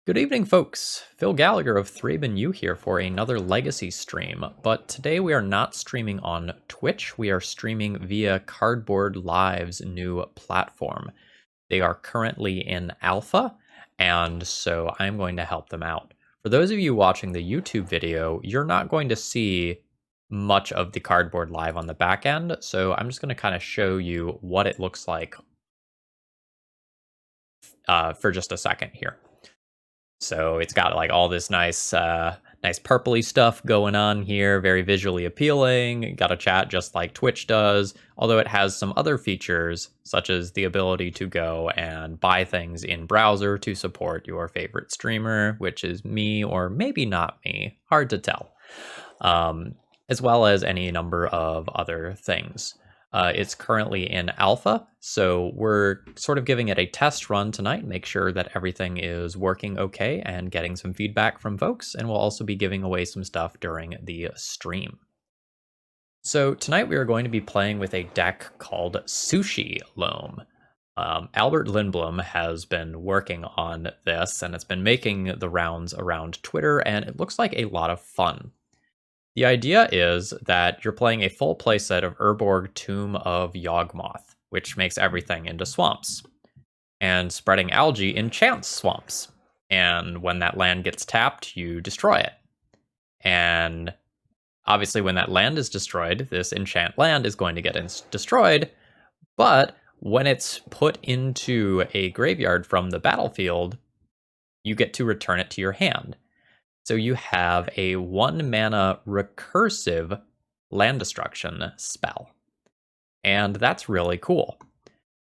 Good evening, folks. Phil Gallagher of ThrabenU here for another Legacy stream. But today we are not streaming on Twitch. We are streaming via Cardboard Live's new platform. They are currently in alpha, and so I'm going to help them out. For those of you watching the YouTube video, you're not going to see much of the Cardboard Live on the back end, so I'm just going to kind of show you what it looks like for just a second here. So it's got like all this nice purpley stuff going on here, very visually appealing. Got a chat just like Twitch does, although it has some other features, such as the ability to go and buy things in browser to support your favorite streamer, which is me or maybe not me, hard to tell, as well as any number of other things. It's currently in alpha, so we're sort of giving it a test run tonight, make sure that everything is working okay and getting some feedback from folks, and we'll also be giving away some stuff during the stream. So tonight we are going to be playing with a deck called Sushi Loam. Albert Lindblom has been working on this, and it's been making the rounds around Twitter, and it looks like a lot of fun. The idea is that you're playing a full playset of Urborg Tomb of Yawgmoth, which makes everything into swamps. And spreading algae enchants swamps. And when that land gets tapped, you destroy it. And obviously when that land is destroyed, this enchant land is going to get destroyed. But when it's put into a graveyard from the battlefield, you get to return it to your hand. So you have a 1-mana recursive land destruction spell. And that's really cool.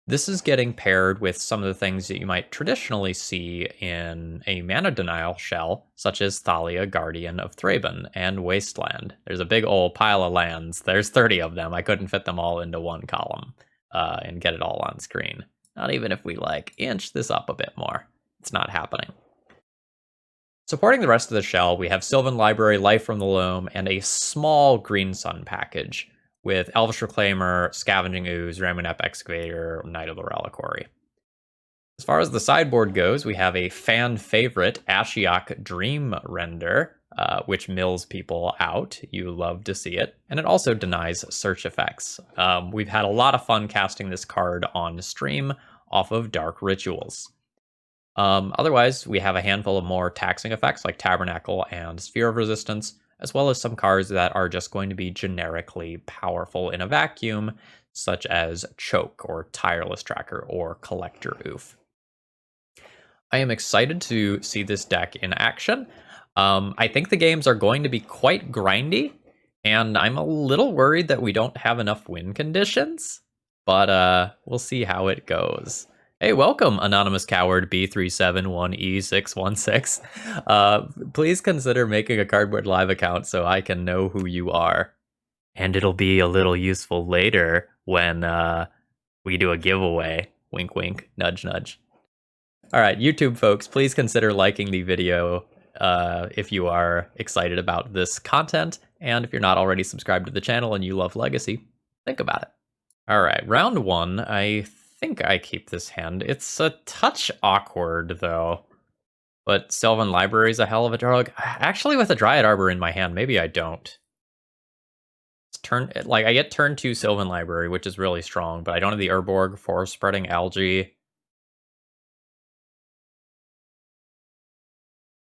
This is getting paired with some of the things that you might traditionally see in a mana denial shell, such as Thalia, Guardian of Thraben, and Wasteland. There's a big old pile of lands. There's 30 of them. I couldn't fit them all into one column and get it all on screen. Not even if we inch this up a bit more. It's not happening. Supporting the rest of the shell, we have Sylvan Library, Life from the Loam, and a small Green Sun package with Elvish Reclaimer, Scavenging Ooze, Ramunap Excavator, Knight of the Reliquary. As far as the sideboard goes, we have a fan favorite, Ashiok Dream Render, which mills people out. You love to see it. And it also denies search effects. We've had a lot of fun casting this card on stream off of Dark Rituals. Otherwise, we have a handful of more taxing effects like Tabernacle and Sphere of Resistance, as well as some cards that are just going to be generically powerful in a vacuum, such as Choke or Tireless Tracker or Collector Oof. I am excited to see this deck in action. I think the games are going to be quite grindy, and I'm a little worried that we don't have enough win conditions, but we'll see how it goes. Hey, welcome, Anonymous Coward B371E616. Please consider making a Cardboard Live account so I can know who you are. And it'll be a little useful later when we do a giveaway. Wink, wink, nudge, nudge. All right, YouTube folks, please consider liking the video if you are excited about this content. And if you're not already subscribed to the channel and you love Legacy, think about it. All right, round one, I think I keep this hand. It's a touch awkward, though. But Sylvan Library is a hell of a drug. Actually, with a Dryad Arbor in my hand, maybe I don't. I get turn 2 Sylvan Library, which is really strong, but I don't have the Urborg for spreading algae.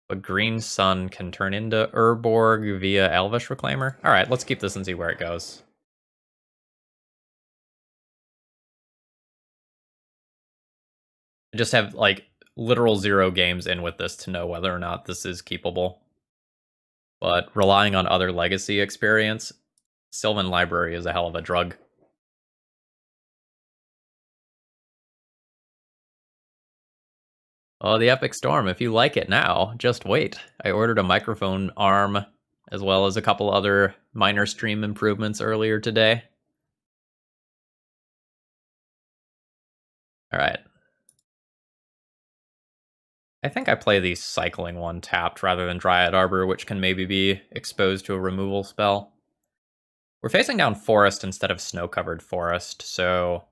But Green Sun can turn into Urborg via Elvish Reclaimer. All right, let's keep this and see where it goes. I just have, literal 0 games in with this to know whether or not this is keepable. But relying on other Legacy experience, Sylvan Library is a hell of a drug. Oh, the Epic Storm. If you like it now, just wait. I ordered a microphone arm, as well as a couple other minor stream improvements earlier today. All right. I think I play the Cycling one tapped rather than Dryad Arbor, which can maybe be exposed to a removal spell. We're facing down Forest instead of Snow-Covered Forest, so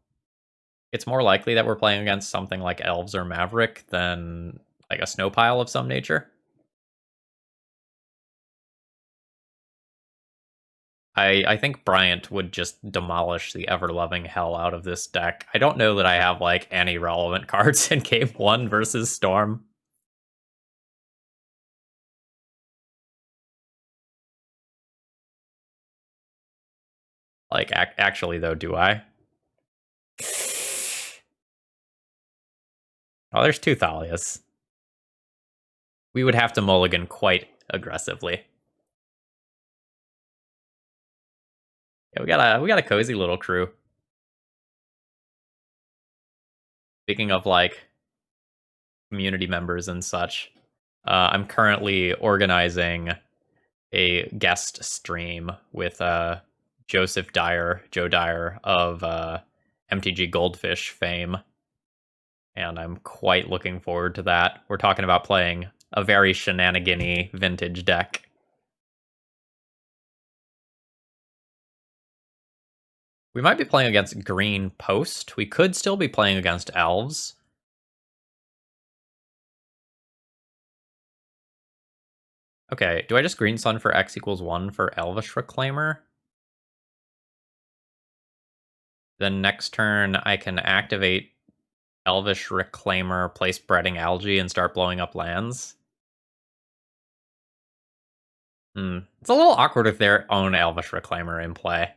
it's more likely that we're playing against something like Elves or Maverick than Like a snow pile of some nature. I think Bryant would just demolish the ever-loving hell out of this deck. I don't know that I have, like, any relevant cards in Game 1 versus Storm. Like, actually, though, do I? Oh, there's two Thalias. We would have to mulligan quite aggressively. Yeah, we got a cozy little crew. Speaking of, like, community members and such, I'm currently organizing a guest stream with Joseph Dyer, Joe Dyer of MTG Goldfish fame, and I'm quite looking forward to that. We're talking about playing a very shenanigan-y vintage deck. We might be playing against green post. We could still be playing against elves. Okay, do I just green sun for X equals 1 for Elvish Reclaimer? Then next turn I can activate Elvish Reclaimer, play Spreading Algae, and start blowing up lands. It's a little awkward with their own Elvish Reclaimer in play.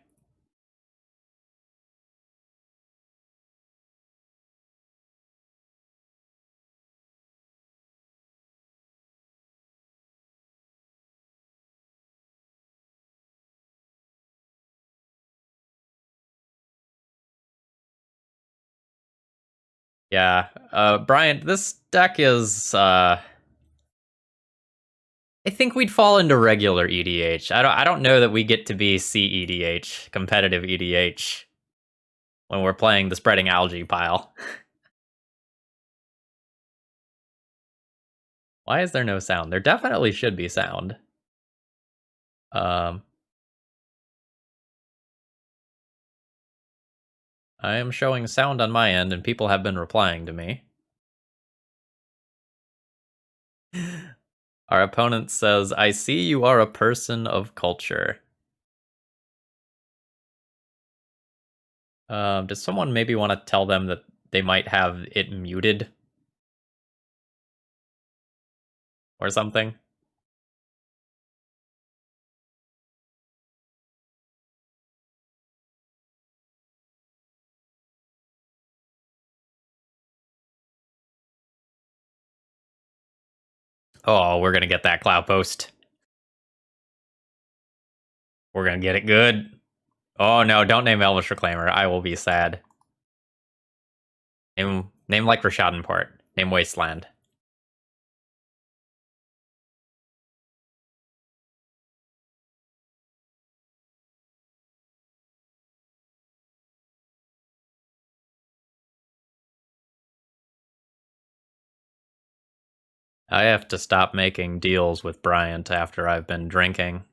Yeah, Bryant, this deck is, I think we'd fall into regular EDH. I don't know that we get to be CEDH, competitive EDH, when we're playing the Spreading Algae pile. Why is there no sound? There definitely should be sound. I am showing sound on my end, and people have been replying to me. Our opponent says, I see you are a person of culture. Does someone maybe want to tell them that they might have it muted? Or something? Oh, we're gonna get that cloud post. We're gonna get it good. Oh no, don't name Elvish Reclaimer. I will be sad. Name like Rashadenport. Name Wasteland. I have to stop making deals with Bryant after I've been drinking.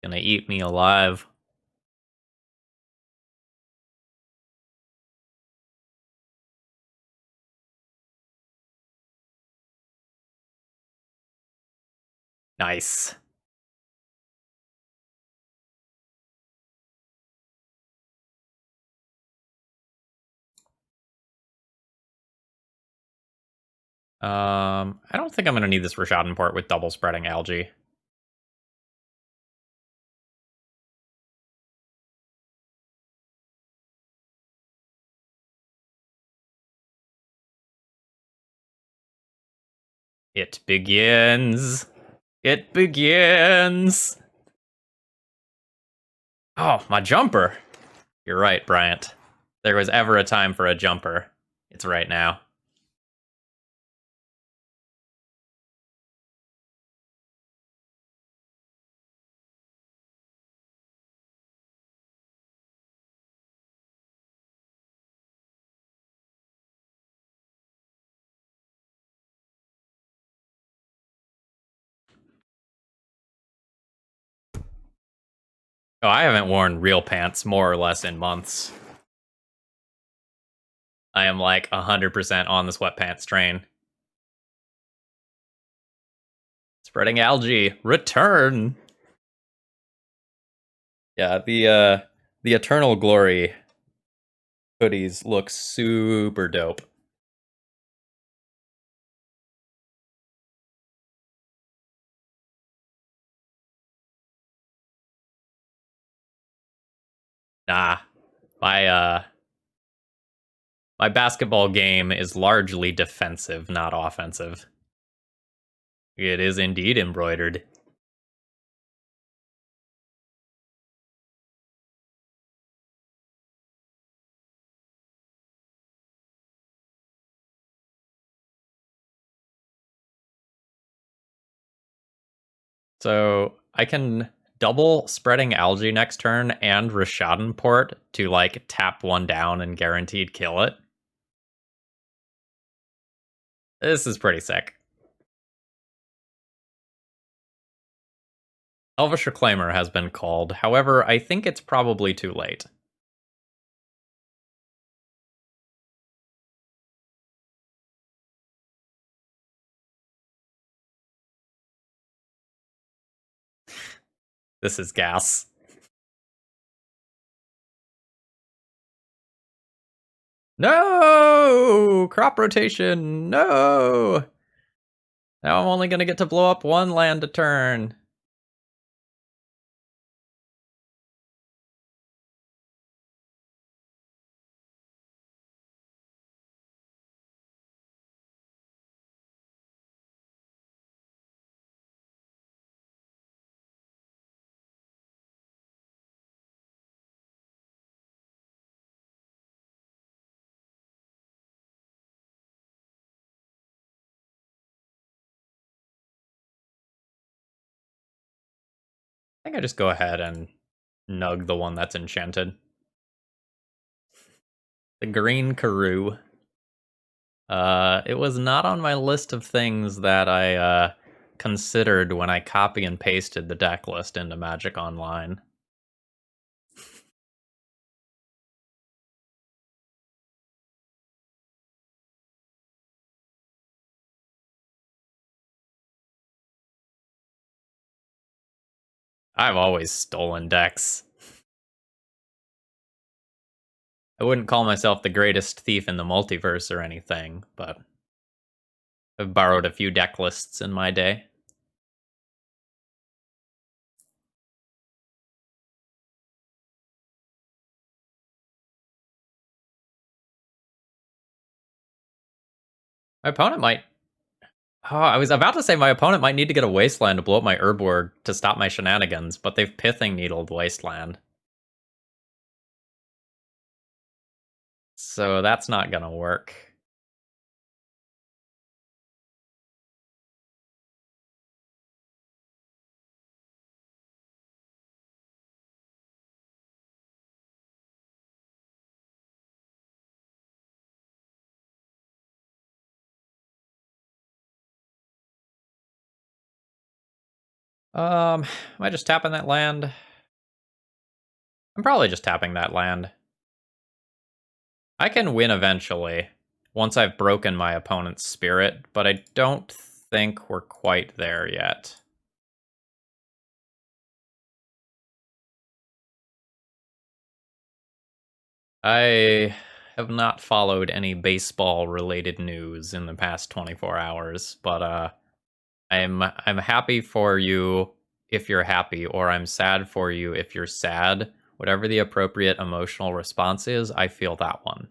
Gonna eat me alive. Nice. I don't think I'm gonna need this Rashadenport with double spreading algae. It begins. It begins. Oh, my jumper. You're right, Bryant. There was ever a time for a jumper. It's right now. Oh, I haven't worn real pants more or less in months. I am like 100% on the sweatpants train. Spreading algae, return. Yeah, the Eternal Glory hoodies look super dope. Nah, my my basketball game is largely defensive, not offensive. It is indeed embroidered. So I can double spreading algae next turn and Rishadan port to like tap one down and guaranteed kill it. This is pretty sick. Elvish Reclaimer has been called. However, I think it's probably too late. This is gas. No! Crop rotation! No! Now I'm only gonna get to blow up one land a turn. I think I just go ahead and nug the one that's enchanted. The Green Karoo. It was not on my list of things that I considered when I copy and pasted the deck list into Magic Online. I've always stolen decks. I wouldn't call myself the greatest thief in the multiverse or anything, but I've borrowed a few deck lists in my day. My opponent might. Oh, I was about to say my opponent might need to get a Wasteland to blow up my Urborg to stop my shenanigans, but they've Pithing Needled Wasteland. So that's not gonna work. Am I just tapping that land? I'm probably just tapping that land. I can win eventually, once I've broken my opponent's spirit, but I don't think we're quite there yet. I have not followed any baseball-related news in the past 24 hours, but I'm happy for you if you're happy, or I'm sad for you if you're sad. Whatever the appropriate emotional response is, I feel that one.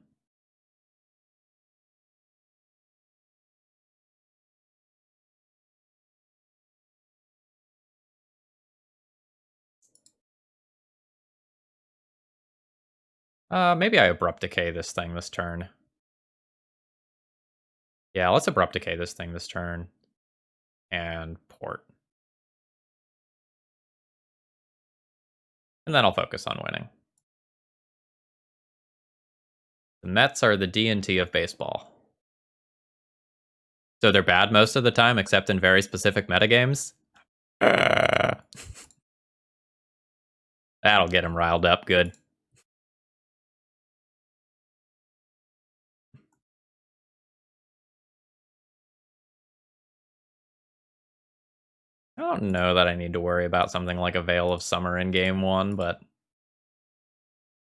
Maybe I Abrupt Decay this thing this turn. Yeah, let's Abrupt Decay this thing this turn. And port. And then I'll focus on winning. The Mets are the D&T of baseball. So they're bad most of the time, except in very specific metagames? That'll get him riled up good. I don't know that I need to worry about something like a Veil of Summer in game 1, but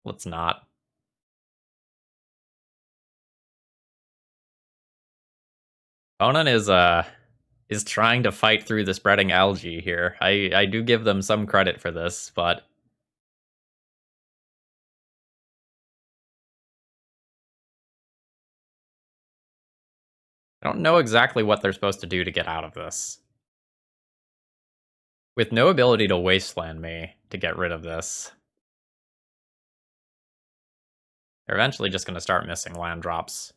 let's not. Conan is trying to fight through the spreading algae here. I do give them some credit for this, but I don't know exactly what they're supposed to do to get out of this. With no ability to wasteland me to get rid of this, they're eventually just going to start missing land drops.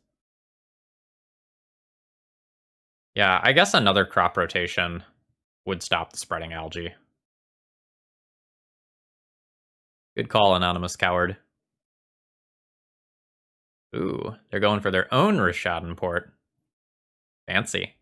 Yeah, I guess another crop rotation would stop the spreading algae. Good call, Anonymous Coward. Ooh, they're going for their own Rishadan port. Fancy.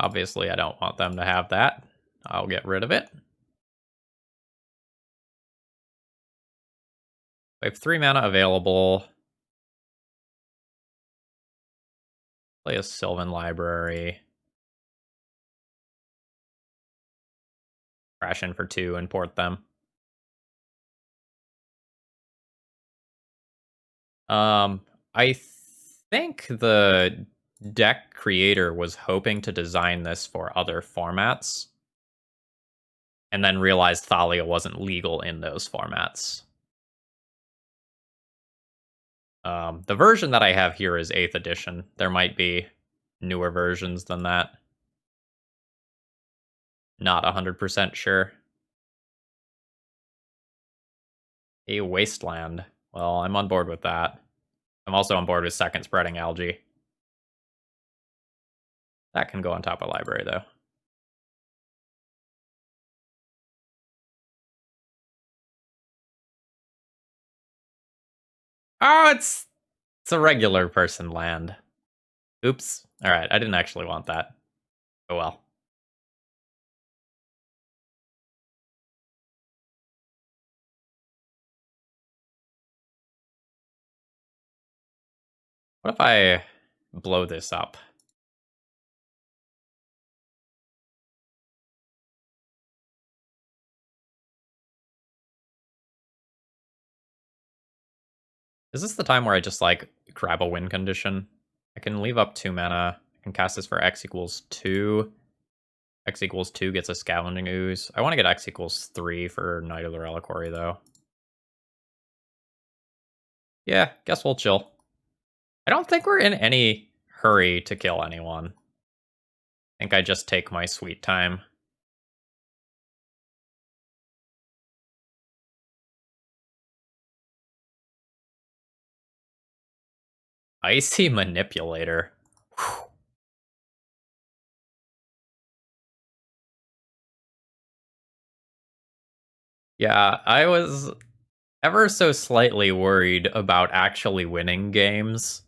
Obviously, I don't want them to have that. I'll get rid of it. I have 3 mana available. Play a Sylvan Library. Crash in for 2 and port them. I think the deck creator was hoping to design this for other formats, and then realized Thalia wasn't legal in those formats. The version that I have here is 8th edition. There might be newer versions than that. Not 100% sure. A wasteland. Well, I'm on board with that. I'm also on board with second spreading algae. That can go on top of library, though. Oh, it's a regular person land. Oops. All right, I didn't actually want that. Oh well. What if I blow this up? Is this the time where I just, like, grab a win condition? I can leave up 2 mana. I can cast this for X equals 2. X equals 2 gets a Scavenging Ooze. I want to get X equals 3 for Knight of the Reliquary, though. Yeah, guess we'll chill. I don't think we're in any hurry to kill anyone. I think I just take my sweet time. Icy Manipulator. Whew. Yeah, I was ever so slightly worried about actually winning games.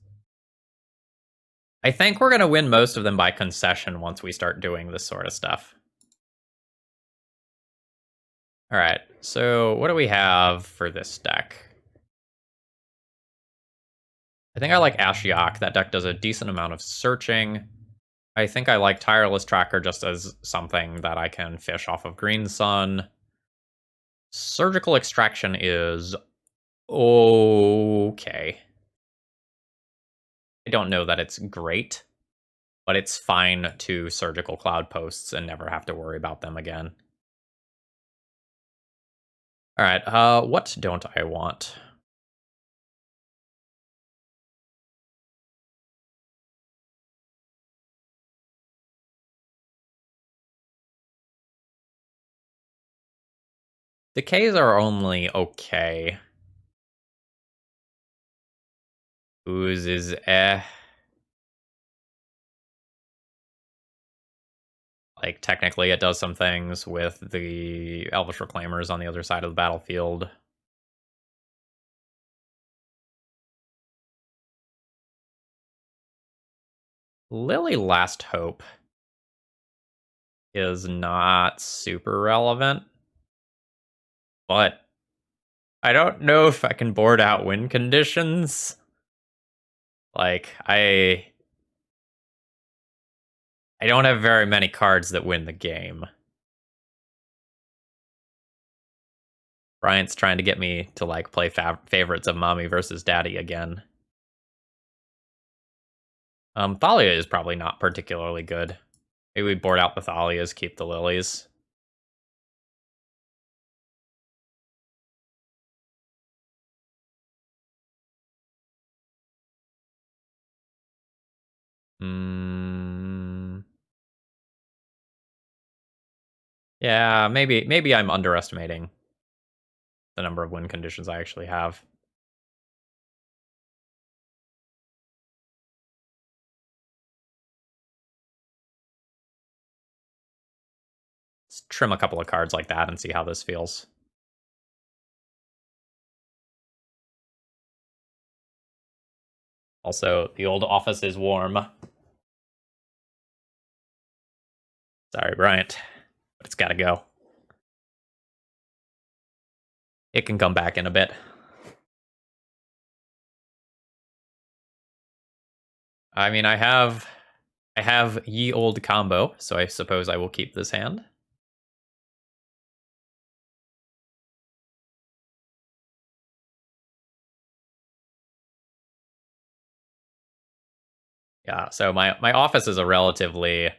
I think we're going to win most of them by concession once we start doing this sort of stuff. All right, so what do we have for this deck? I think I like Ashiok. That deck does a decent amount of searching. I think I like Tireless Tracker just as something that I can fish off of Green Sun. Surgical Extraction is okay. I don't know that it's great, but it's fine to Surgical Cloud Posts and never have to worry about them again. All right, what don't I want? Decays are only okay. Ooze is eh. Like, technically, it does some things with the Elvish Reclaimers on the other side of the battlefield. Lily Last Hope is not super relevant, but I don't know if I can board out win conditions. Like, I don't have very many cards that win the game. Bryant's trying to get me to like play favorites of Mommy versus Daddy again. Thalia is probably not particularly good. Maybe we board out the Thalias, keep the Lilies. Yeah, maybe I'm underestimating the number of win conditions I actually have. Let's trim a couple of cards like that and see how this feels. Also, the old office is warm. Sorry, Bryant, but it's gotta go. It can come back in a bit. I mean, I have ye old combo, so I suppose I will keep this hand. Yeah, so my office is a relatively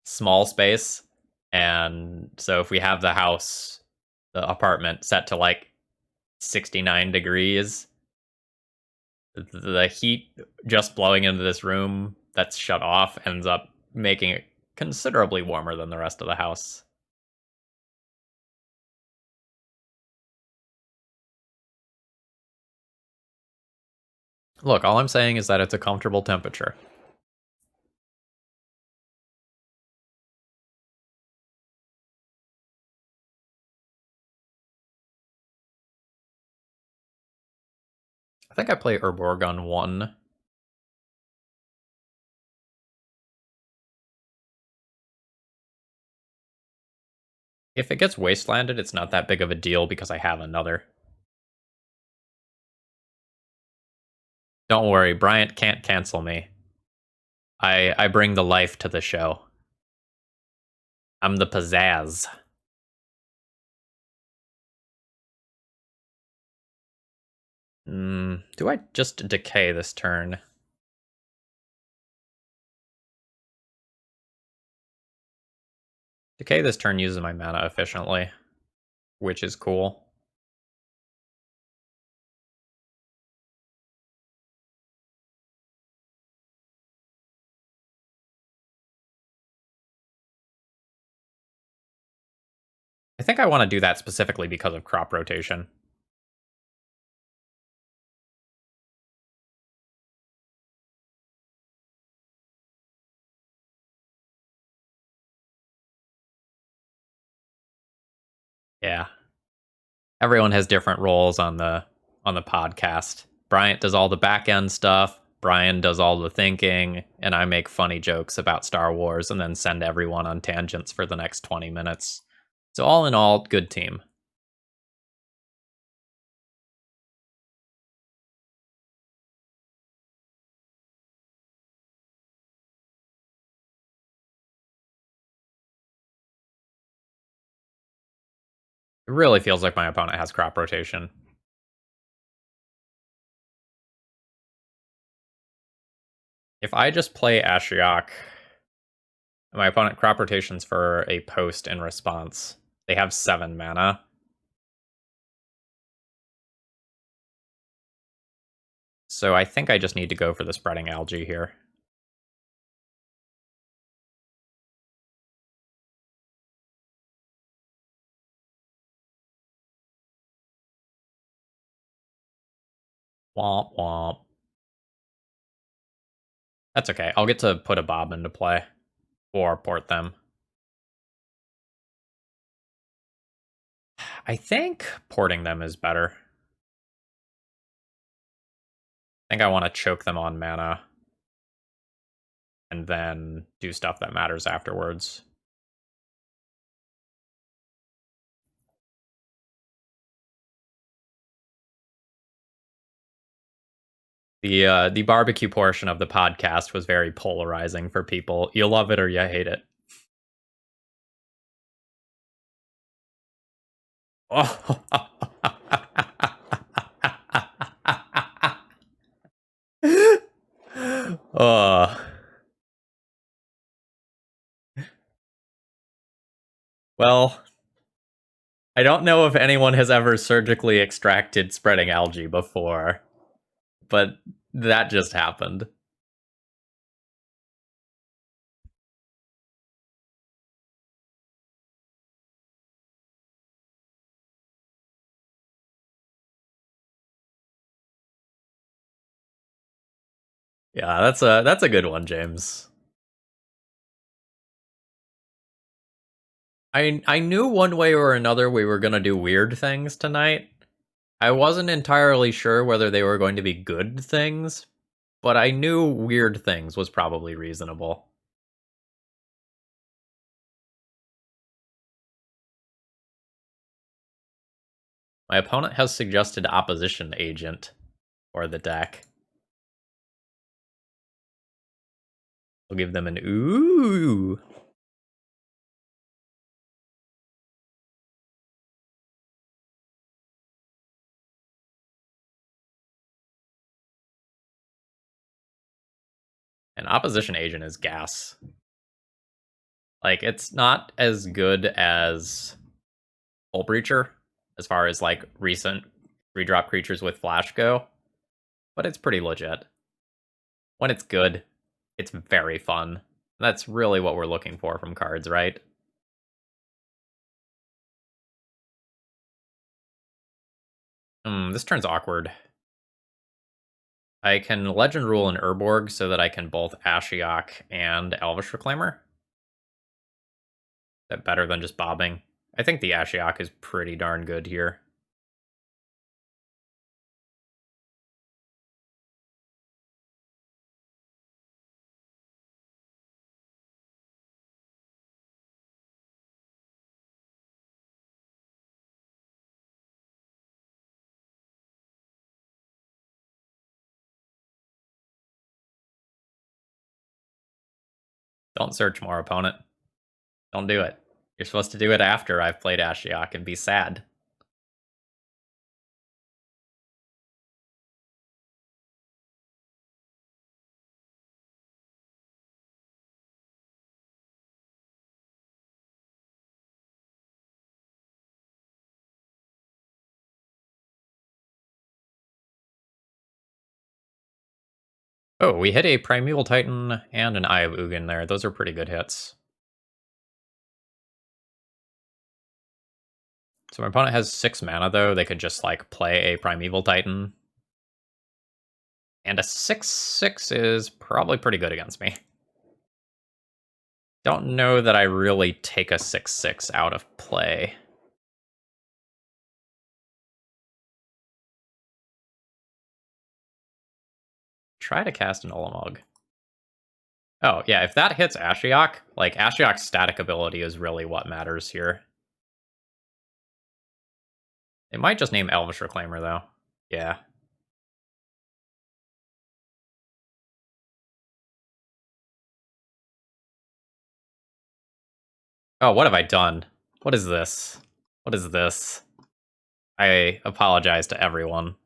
small space, and so if we have the apartment set to like 69 degrees, the heat just blowing into this room that's shut off ends up making it considerably warmer than the rest of the house. Look, all I'm saying is that it's a comfortable temperature. I think I play Urborg on 1. If it gets wastelanded, it's not that big of a deal because I have another. Don't worry, Bryant can't cancel me. I bring the life to the show. I'm the pizzazz. Do I just decay this turn? Decay this turn uses my mana efficiently, which is cool. I think I want to do that specifically because of crop rotation. Yeah. Everyone has different roles on the podcast. Bryant does all the back end stuff. Brian does all the thinking, and I make funny jokes about Star Wars and then send everyone on tangents for the next 20 minutes. So all in all, good team. It really feels like my opponent has crop rotation. If I just play Ashiok, my opponent crop rotations for a post in response. They have 7 mana. So I think I just need to go for the spreading algae here. Womp womp. That's okay. I'll get to put a Bob into play. Or port them. I think porting them is better. I think I want to choke them on mana and then do stuff that matters afterwards. The barbecue portion of the podcast was very polarizing for people. You love it or you hate it. Oh. Well, I don't know if anyone has ever surgically extracted spreading algae before, but that just happened. Yeah, that's a good one, James. I knew one way or another we were gonna do weird things tonight. I wasn't entirely sure whether they were going to be good things, but I knew weird things was probably reasonable. My opponent has suggested opposition agent for the deck. We'll give them an ooh. An opposition agent is gas. Like, it's not as good as Hull Breacher as far as like recent 3-drop creatures with flash go, but it's pretty legit. When it's good, it's very fun. That's really what we're looking for from cards, right? This turn's awkward. I can Legend Rule an Urborg so that I can both Ashiok and Elvish Reclaimer. Is that better than just bobbing? I think the Ashiok is pretty darn good here. Don't search more, opponent. Don't do it. You're supposed to do it after I've played Ashiok and be sad. Oh, we hit a Primeval Titan and an Eye of Ugin there. Those are pretty good hits. So my opponent has 6 mana, though. They could just, like, play a Primeval Titan. And a 6/6 is probably pretty good against me. Don't know that I really take a 6/6 out of play. Try to cast an Ulamog. Oh, yeah, if that hits Ashiok, like, Ashiok's static ability is really what matters here. It might just name Elvish Reclaimer, though. Yeah. Oh, what have I done? What is this? What is this? I apologize to everyone.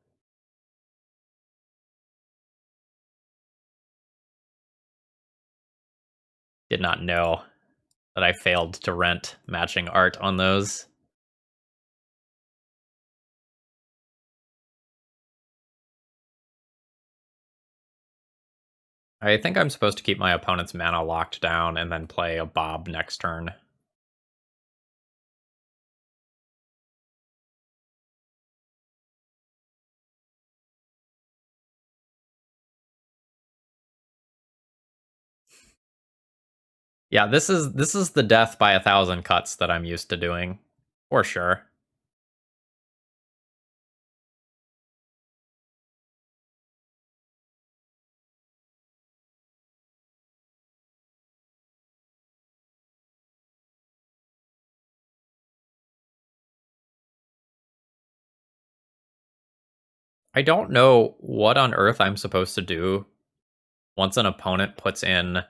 Did not know that I failed to rent matching art on those. I think I'm supposed to keep my opponent's mana locked down and then play a Bob next turn. Yeah, this is the death by 1,000 cuts that I'm used to doing, for sure. I don't know what on earth I'm supposed to do once an opponent puts in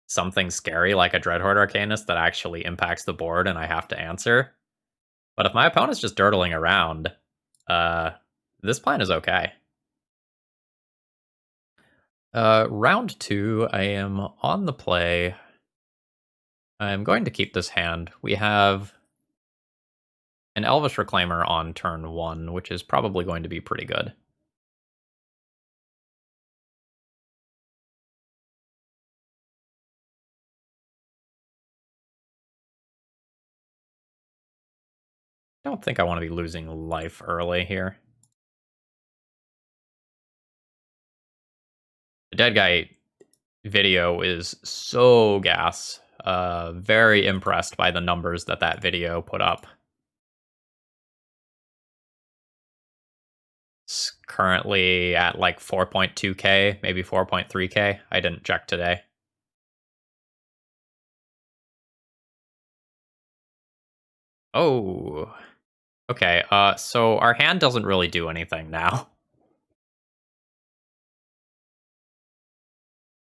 something scary like a Dreadhorde Arcanist that actually impacts the board and I have to answer. But if my opponent's just dirtling around, uh, this plan is okay. Round 2, I am on the play. I'm going to keep this hand. We have an Elvish Reclaimer on turn 1, which is probably going to be pretty good. I don't think I want to be losing life early here. The Dead Guy video is so gas. Very impressed by the numbers that video put up. It's currently at like 4.2k, maybe 4.3k. I didn't check today. Oh, okay. So our hand doesn't really do anything now.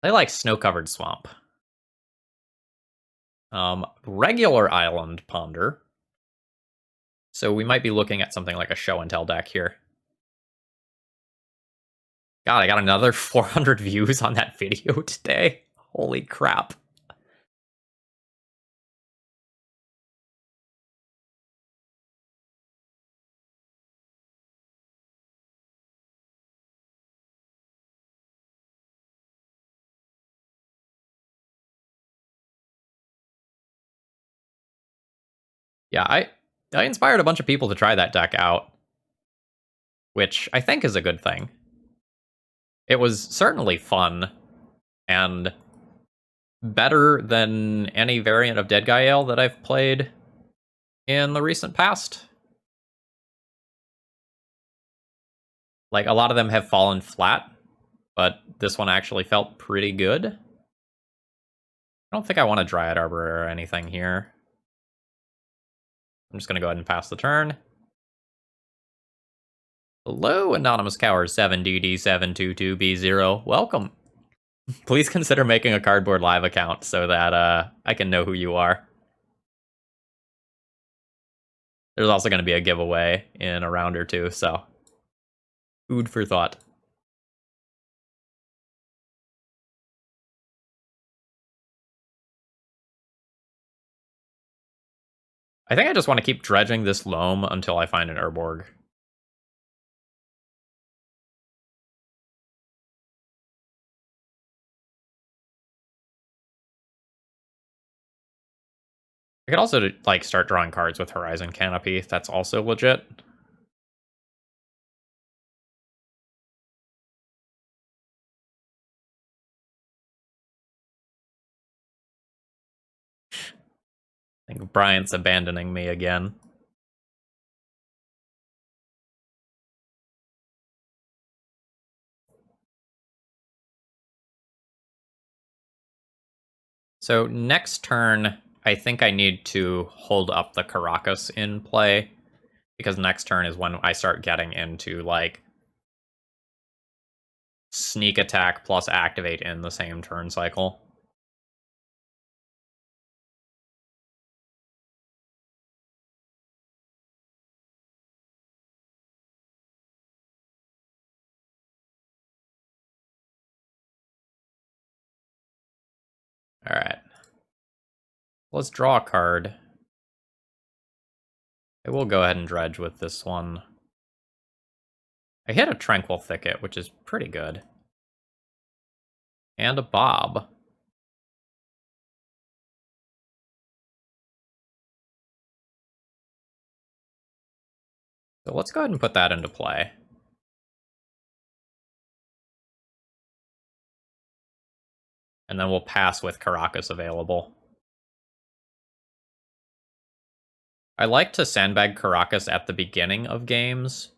They like snow-covered swamp. Regular island ponder. So we might be looking at something like a show and tell deck here. God, I got another 400 views on that video today. Holy crap. Yeah, I inspired a bunch of people to try that deck out, which I think is a good thing. It was certainly fun, and better than any variant of Dead Guy Ale that I've played in the recent past. Like, a lot of them have fallen flat, but this one actually felt pretty good. I don't think I want a Dryad Arbor or anything here. I'm just going to go ahead and pass the turn. Hello, Anonymous Cower 7DD722B0. Welcome. Please consider making a Cardboard Live account so that I can know who you are. There's also going to be a giveaway in a round or two, so food for thought. I think I just want to keep dredging this loam until I find an Urborg. I could also like start drawing cards with Horizon Canopy. That's also legit. I think Bryant's abandoning me again. So next turn, I think I need to hold up the Caracas in play, because next turn is when I start getting into, like, sneak attack plus activate in the same turn cycle. Alright. Let's draw a card. I will go ahead and dredge with this one. I hit a Tranquil Thicket, which is pretty good. And a Bob. So let's go ahead and put that into play. And then we'll pass with Caracas available. I like to sandbag Caracas at the beginning of games,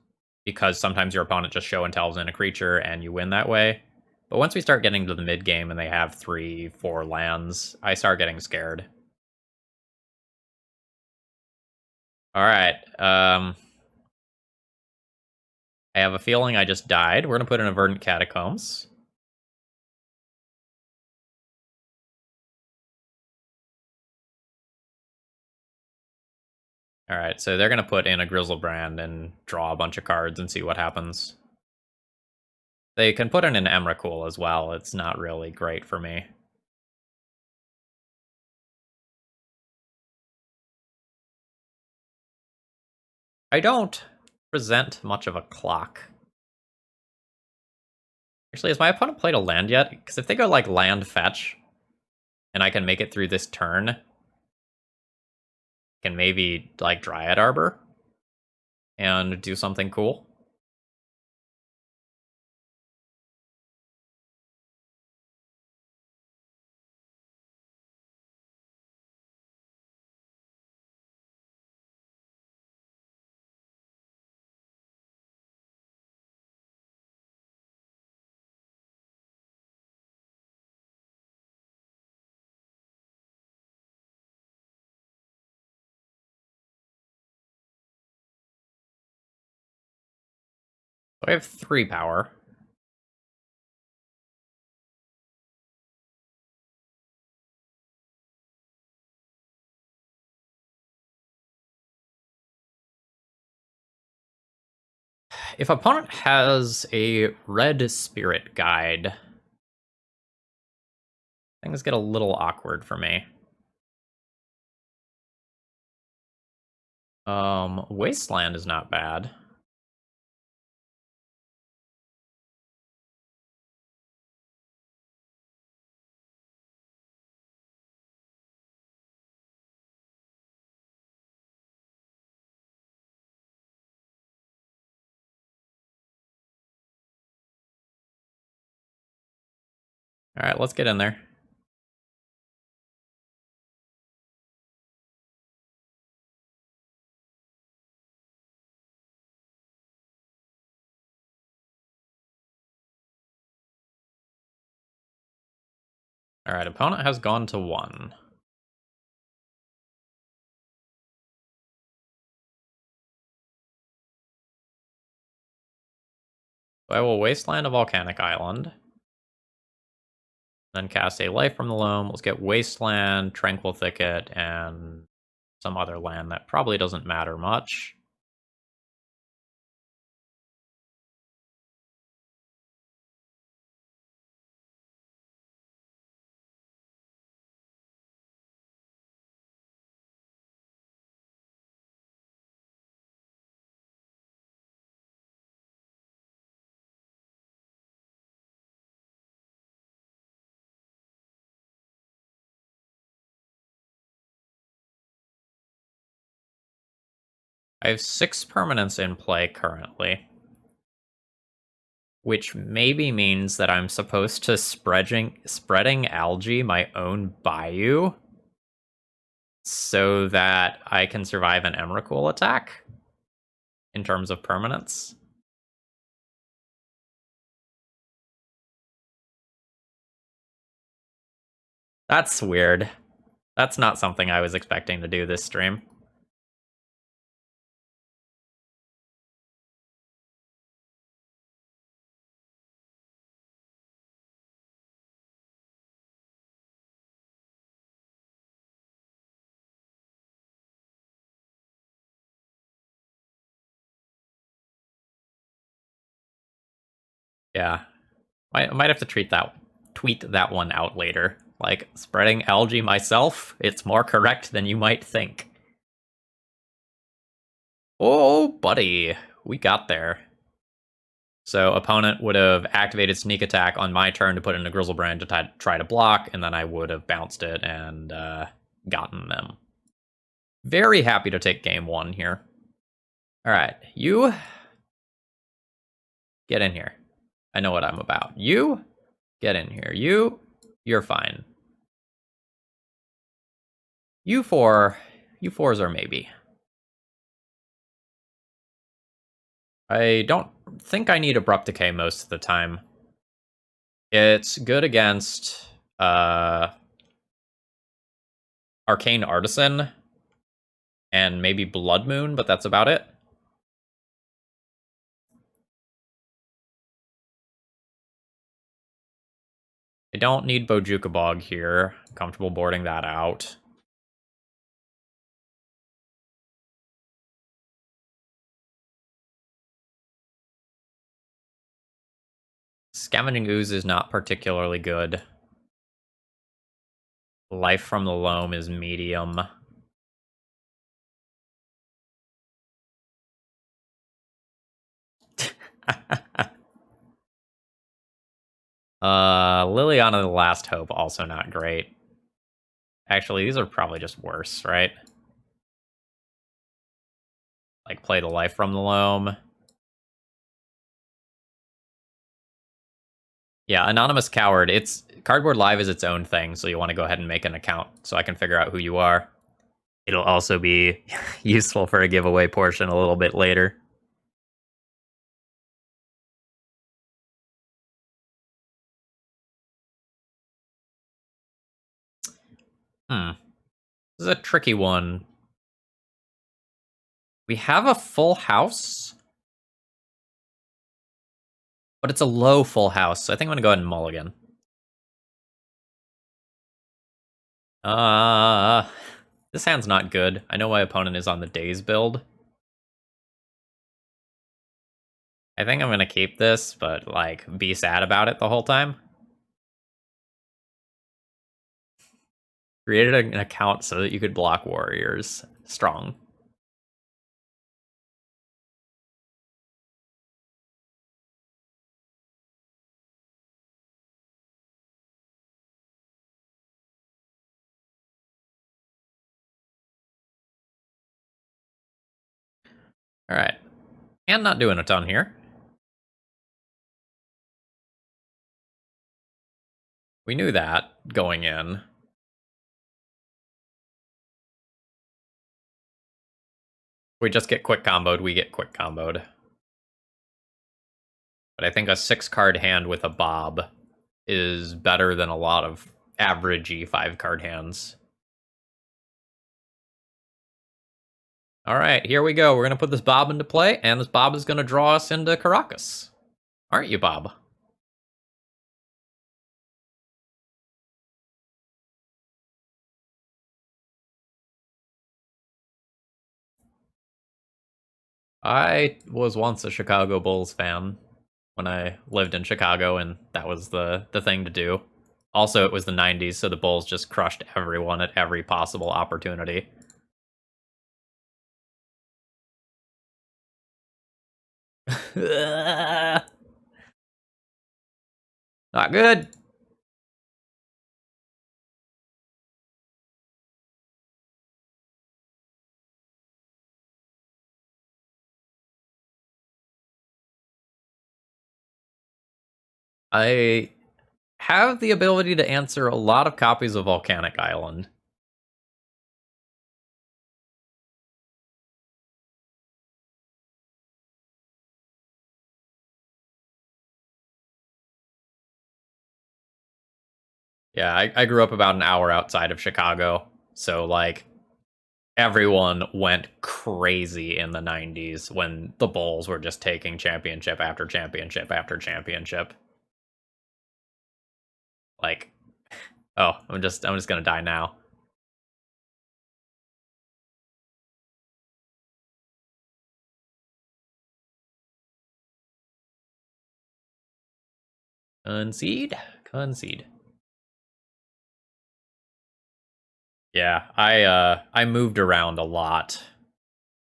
because sometimes your opponent just show and tells in a creature and you win that way. But once we start getting to the mid game and they have 3-4 lands, I start getting scared. Alright, I have a feeling I just died. We're gonna put in a Verdant Catacombs. Alright, so they're gonna put in a Grizzlebrand and draw a bunch of cards and see what happens. They can put in an Emrakul as well. It's not really great for me. I don't present much of a clock. Actually, has my opponent played a land yet? Because if they go, like, land fetch, and I can make it through this turn, can maybe, like, Dryad Arbor and do something cool. So I have 3 power. If opponent has a red spirit guide, things get a little awkward for me. Wasteland is not bad. Alright, let's get in there. Alright, opponent has gone to 1. So I will Wasteland a Volcanic Island. Then cast a Life from the Loam. Let's get Wasteland, Tranquil Thicket, and some other land that probably doesn't matter much. I have 6 permanents in play currently, which maybe means that I'm supposed to spreading algae my own bayou so that I can survive an Emrakul attack in terms of permanents. That's weird. That's not something I was expecting to do this stream. Yeah. I might have to tweet that one out later. Like, spreading algae myself, it's more correct than you might think. Oh, buddy. We got there. So opponent would have activated Sneak Attack on my turn to put in a Grizzlebrand to try to block, and then I would have bounced it and gotten them. Very happy to take game 1 here. Alright, you get in here. I know what I'm about. You get in here. You're fine. You 4s are maybe. I don't think I need Abrupt Decay most of the time. It's good against Arcane Artisan and maybe Blood Moon, but that's about it. I don't need Bojuka Bog here. Comfortable boarding that out. Scavenging Ooze is not particularly good. Life from the Loam is medium. Liliana the Last Hope, also not great. Actually, these are probably just worse, right? Like, play the Life from the Loam. Yeah, Anonymous Coward. Cardboard Live is its own thing, so you want to go ahead and make an account so I can figure out who you are. It'll also be useful for a giveaway portion a little bit later. This is a tricky one. We have a full house, but it's a low full house, so I think I'm going to go ahead and mulligan. This hand's not good. I know my opponent is on the Daze build. I think I'm going to keep this, but, like, be sad about it the whole time. Created an account so that you could block warriors. Strong. Alright. And not doing a ton here. We knew that going in. We just get quick comboed, we get quick comboed. But I think a 6-card hand with a Bob is better than a lot of averagey 5-card hands. Alright, here we go. We're going to put this Bob into play, and this Bob is going to draw us into Caracas. Aren't you, Bob? I was once a Chicago Bulls fan when I lived in Chicago, and that was the thing to do. Also, it was the 90s, so the Bulls just crushed everyone at every possible opportunity. Not good. I have the ability to answer a lot of copies of Volcanic Island. Yeah, I grew up about an hour outside of Chicago, so, like, everyone went crazy in the 90s when the Bulls were just taking championship after championship after championship. Like, oh, I'm just gonna die now. Concede? Concede. Yeah, I moved around a lot.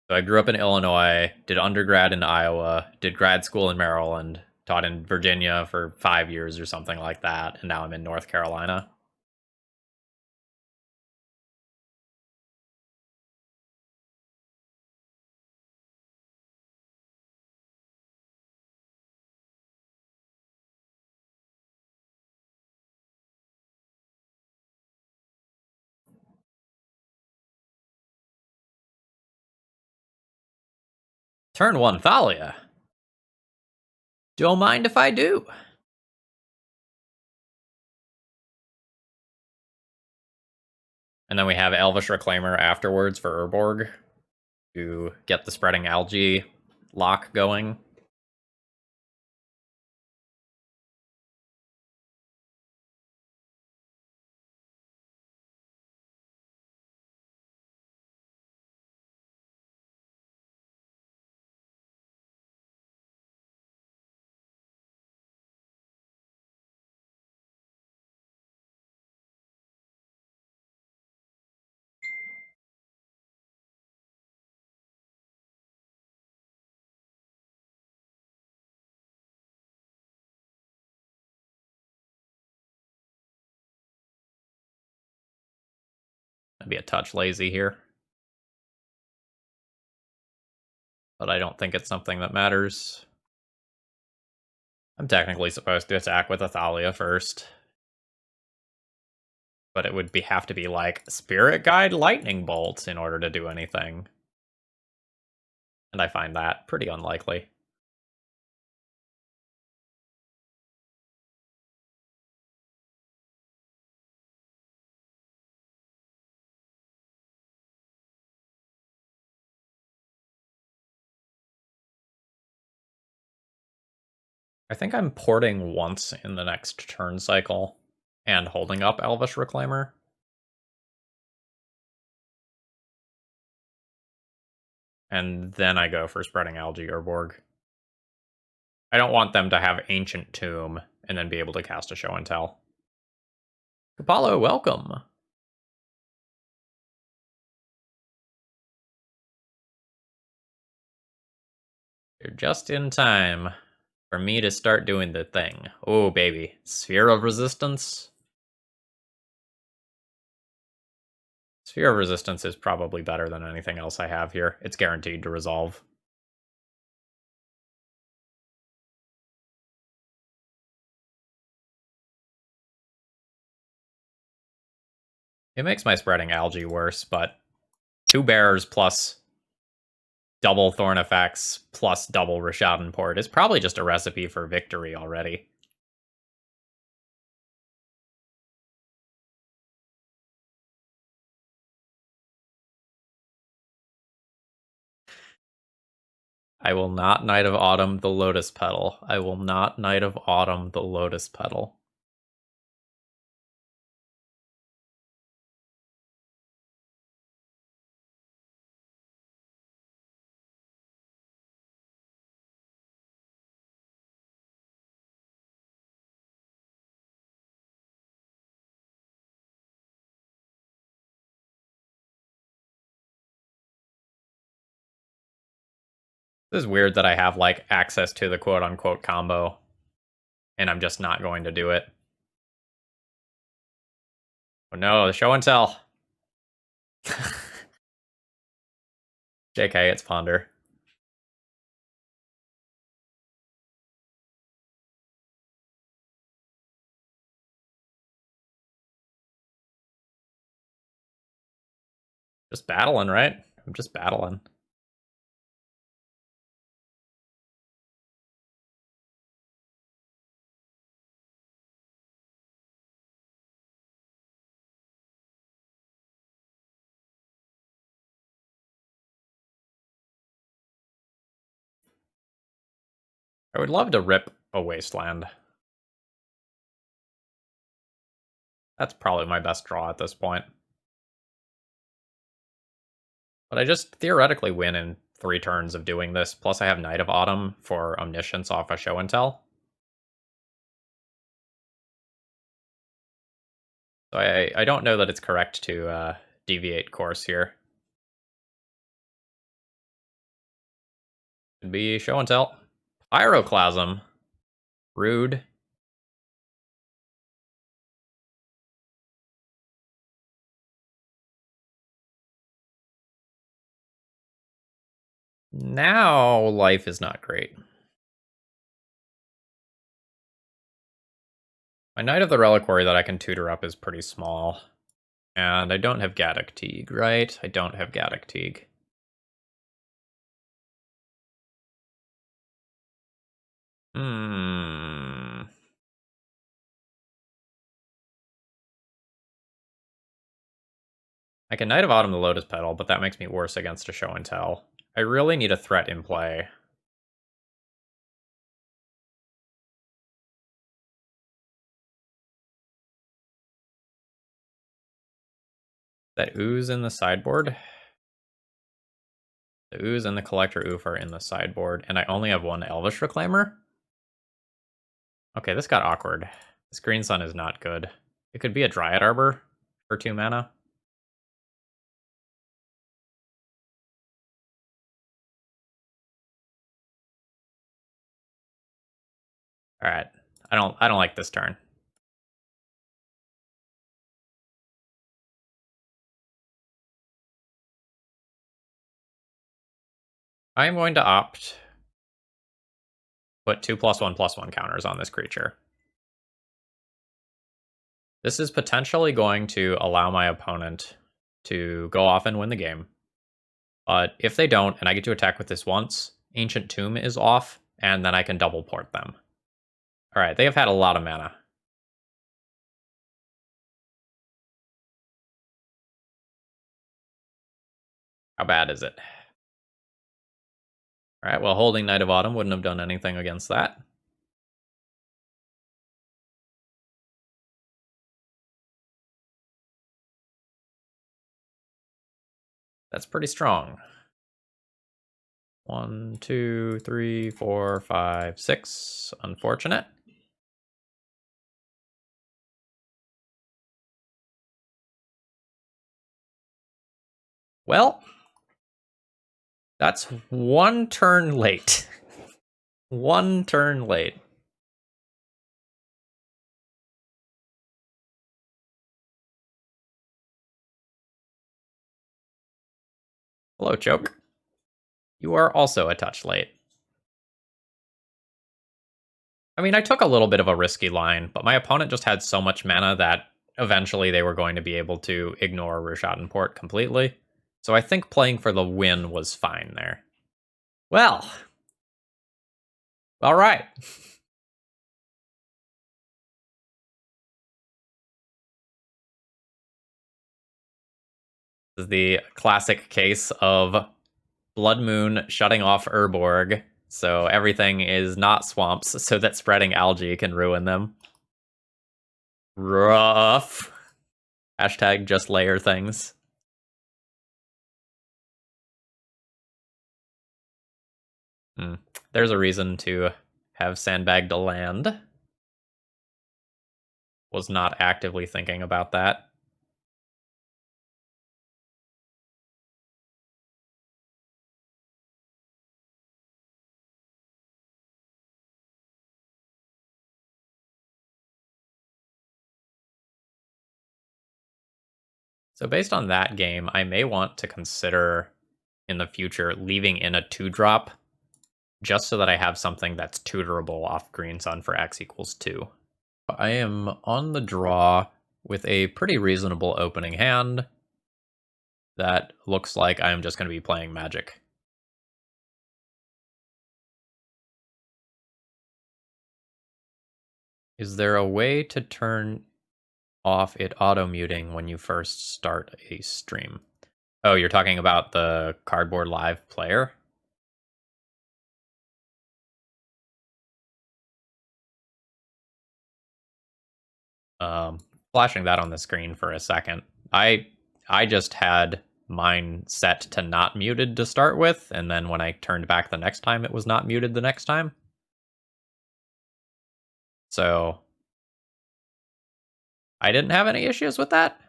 So I grew up in Illinois, did undergrad in Iowa, did grad school in Maryland, taught in Virginia for 5 years or something like that, and now I'm in North Carolina. Turn 1 Thalia. Don't mind if I do. And then we have Elvish Reclaimer afterwards for Urborg to get the Spreading Algae lock going. I'd be a touch lazy here. But I don't think it's something that matters. I'm technically supposed to attack with Athalia first. But it would have to be like Spirit Guide Lightning Bolt in order to do anything. And I find that pretty unlikely. I think I'm porting once in the next turn cycle and holding up Elvish Reclaimer. And then I go for Spreading Algae Urborg. I don't want them to have Ancient Tomb and then be able to cast a Show and Tell. Apollo, welcome! You're just in time for me to start doing the thing. Oh, baby. Sphere of Resistance? Sphere of Resistance is probably better than anything else I have here. It's guaranteed to resolve. It makes my Spreading Algae worse, but 2 bears plus double Thorn effects plus double Rishadan Port is probably just a recipe for victory already. I will not Knight of Autumn the Lotus Petal. I will not Knight of Autumn the Lotus Petal. This is weird that I have, like, access to the quote-unquote combo, and I'm just not going to do it. Oh no, the Show and Tell! JK, it's Ponder. Just battling, right? I'm just battling. I would love to rip a Wasteland. That's probably my best draw at this point. But I just theoretically win in 3 turns of doing this, plus I have Knight of Autumn for Omniscience off a Show and Tell. So I don't know that it's correct to deviate course here. Could be Show and Tell. Pyroclasm. Rude. Now life is not great. My Knight of the Reliquary that I can tutor up is pretty small. And I don't have Gaddock Teague, right? I don't have Gaddock Teague. I can Knight of Autumn the Lotus Petal, but that makes me worse against a Show and Tell. I really need a threat in play. That Ooze in the sideboard? The Ooze and the Collector Oof are in the sideboard, and I only have 1 Elvish Reclaimer? Okay, this got awkward. This Green Sun is not good. It could be a Dryad Arbor for 2 mana. Alright. I don't like this turn. I'm going to opt put 2+1/+1 counters on this creature. This is potentially going to allow my opponent to go off and win the game. But if they don't, and I get to attack with this once, Ancient Tomb is off, and then I can double port them. Alright, they have had a lot of mana. How bad is it? Alright, well, holding Knight of Autumn wouldn't have done anything against that. That's pretty strong. 1, 2, 3, 4, 5, 6. Unfortunate. Well, that's one turn late. One turn late. Hello, Choke. You are also a touch late. I mean, I took a little bit of a risky line, but my opponent just had so much mana that eventually they were going to be able to ignore Rishaten Port completely. So I think playing for the win was fine there. Well, all right. This is the classic case of Blood Moon shutting off Urborg, so everything is not swamps, so that spreading algae can ruin them. Rough. Hashtag just layer things. There's a reason to have sandbagged a land. Was not actively thinking about that. So based on that game, I may want to consider in the future leaving in a 2-drop just so that I have something that's tutorable off Green Sun for X=2. I am on the draw with a pretty reasonable opening hand that looks like I'm just going to be playing Magic. Is there a way to turn off it auto-muting when you first start a stream? Oh, you're talking about the Cardboard Live player? Flashing that on the screen for a second. I just had mine set to not muted to start with, and then when I turned back the next time, it was not muted the next time. So I didn't have any issues with that.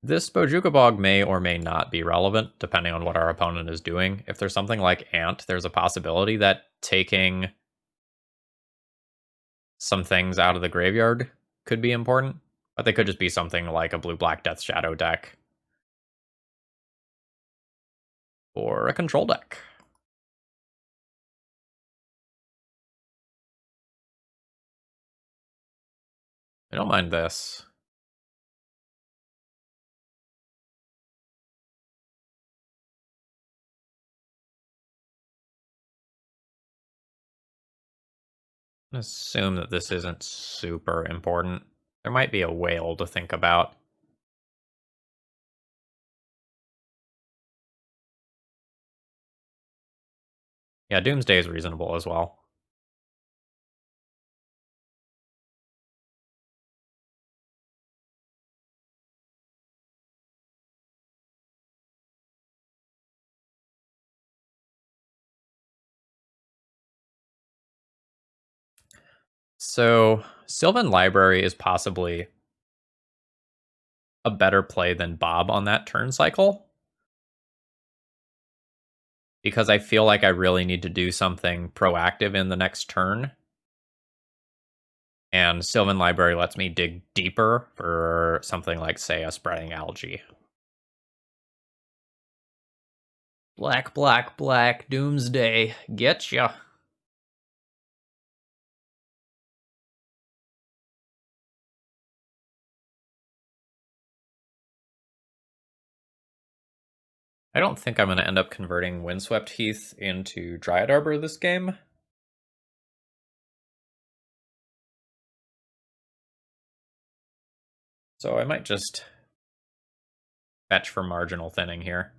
This Bojuka Bog may or may not be relevant, depending on what our opponent is doing. If there's something like Ant, there's a possibility that taking some things out of the graveyard could be important, but they could just be something like a blue-black Death Shadow deck or a control deck. I don't mind this. Assume that this isn't super important. There might be a whale to think about. Yeah, Doomsday is reasonable as well. So, Sylvan Library is possibly a better play than Bob on that turn cycle, because I feel like I really need to do something proactive in the next turn. And Sylvan Library lets me dig deeper for something like, say, a Spreading Algae. Black, black, black, doomsday, getcha. I don't think I'm going to end up converting Windswept Heath into Dryad Arbor this game. So I might just fetch for marginal thinning here.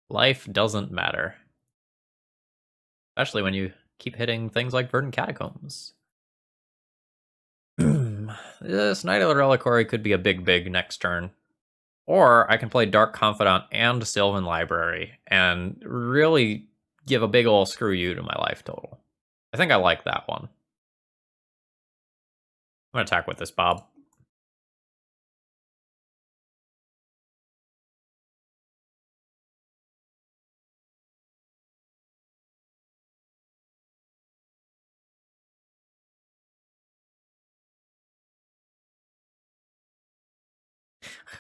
Life doesn't matter. Especially when you keep hitting things like Verdant Catacombs. This Knight of the Reliquary could be a big next turn. Or I can play Dark Confidant and Sylvan Library and really give a big ol' screw you to my life total. I think I like that one. I'm going to attack with this Bob.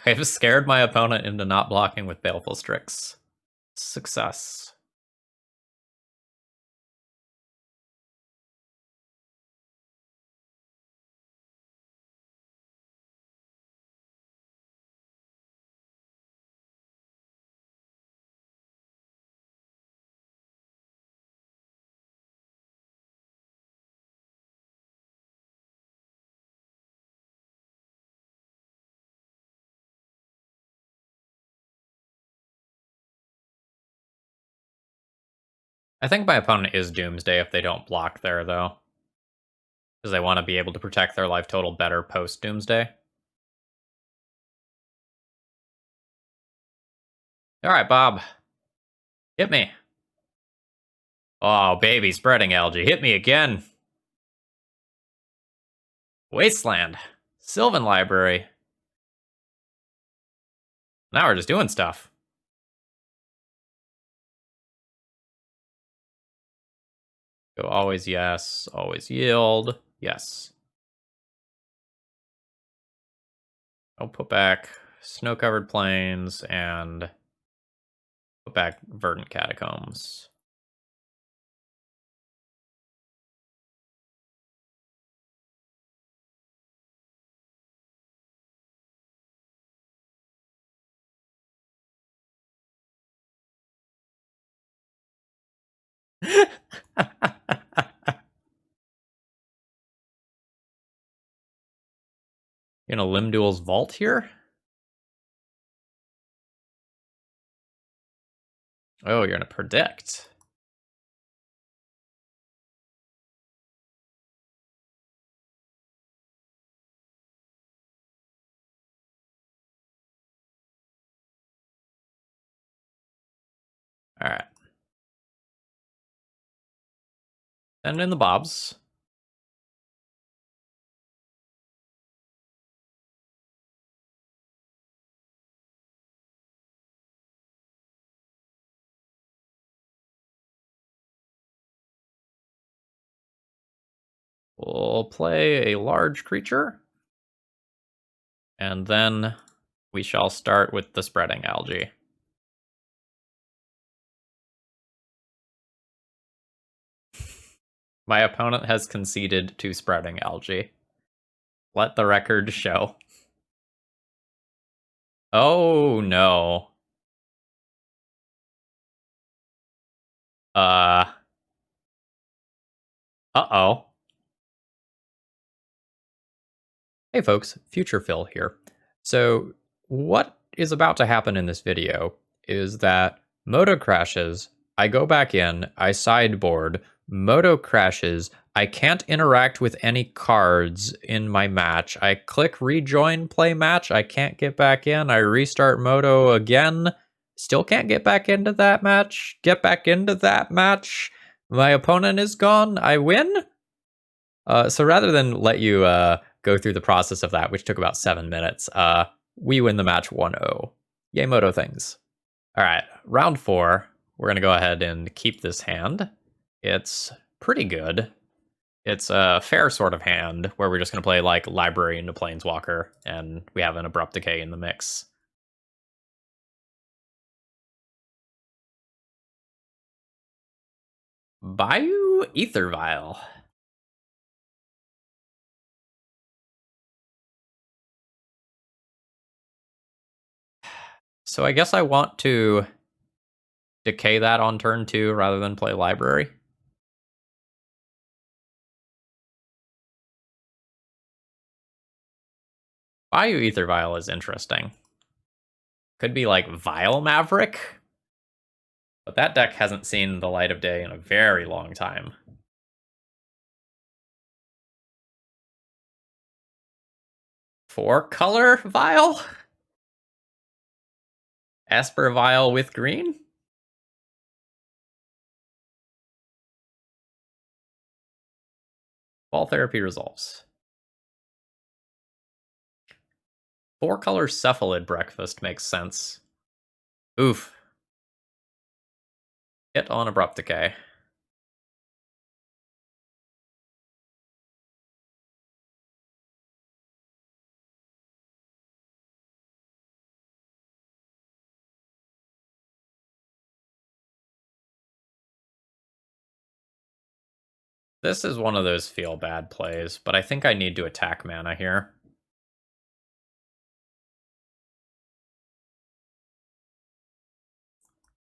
I've scared my opponent into not blocking with Baleful Strix. Success. I think my opponent is Doomsday if they don't block there, though. Because they want to be able to protect their life total better post-Doomsday. Alright, Bob. Hit me. Oh, baby, Spreading Algae. Hit me again. Wasteland. Sylvan Library. Now we're just doing stuff. Go always yes, always yield, yes. I'll put back Snow-Covered Plains and put back Verdant Catacombs. You gonna Limb Duel's Vault here? Oh, you're gonna predict. Alright. Send in the Bobs. We'll play a large creature. And then we shall start with the Spreading Algae. My opponent has conceded to Spreading Algae. Let the record show. Oh, no. Uh-oh. Hey folks, Future Phil here. So what is about to happen in this video is that Moto crashes, I go back in, I sideboard, Moto crashes, I can't interact with any cards in my match. I click rejoin play match, I can't get back in, I restart Moto again, still can't get back into that match, get back into that match, my opponent is gone, I win? So rather than let you go through the process of that, which took about 7 minutes. We win the match 1-0. Yay, Moto things. All right, round 4. We're going to go ahead and keep this hand. It's pretty good. It's a fair sort of hand where we're just going to play like Library into Planeswalker, and we have an Abrupt Decay in the mix. Bayou Ether Vial. So I guess I want to decay that on turn 2 rather than play Library. Bayou Ether Vial is interesting. Could be like Vial Maverick, but that deck hasn't seen the light of day in a very long time. Four-color Vial? Esper Vial with green? Ball Therapy resolves. Four-color Cephalid Breakfast makes sense. Oof. Hit on Abrupt Decay. This is one of those feel-bad plays, but I think I need to attack mana here.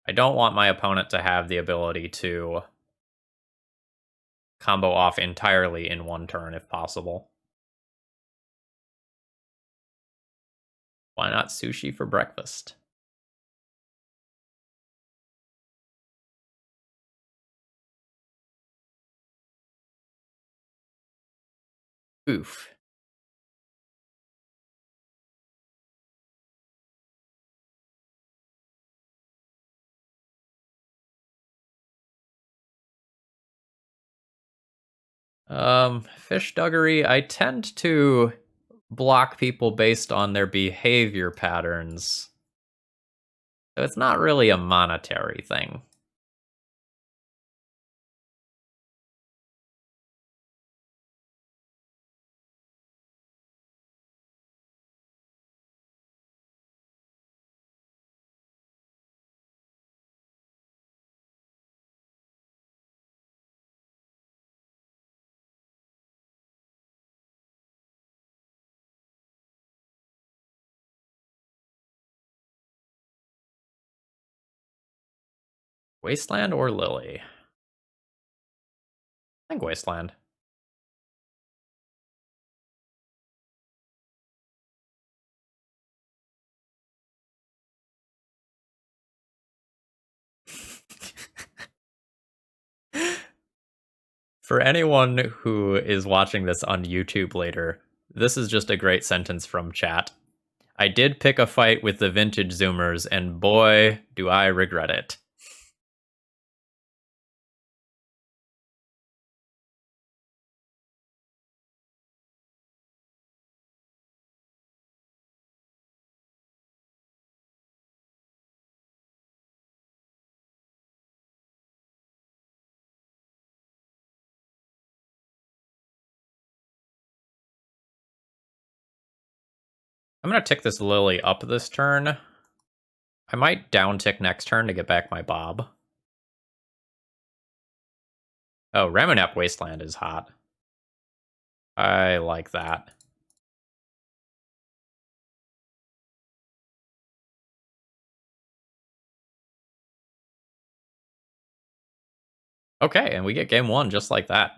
I don't want my opponent to have the ability to combo off entirely in one turn if possible. Why not sushi for breakfast? Oof. Fish Duggery, I tend to block people based on their behavior patterns. So it's not really a monetary thing. Wasteland or Lily? I think Wasteland. For anyone who is watching this on YouTube later, this is just a great sentence from chat. I did pick a fight with the vintage Zoomers, and boy, do I regret it. I'm going to tick this Lily up this turn. I might down tick next turn to get back my Bob. Oh, Ramunap Wasteland is hot. I like that. Okay, and we get game 1 just like that.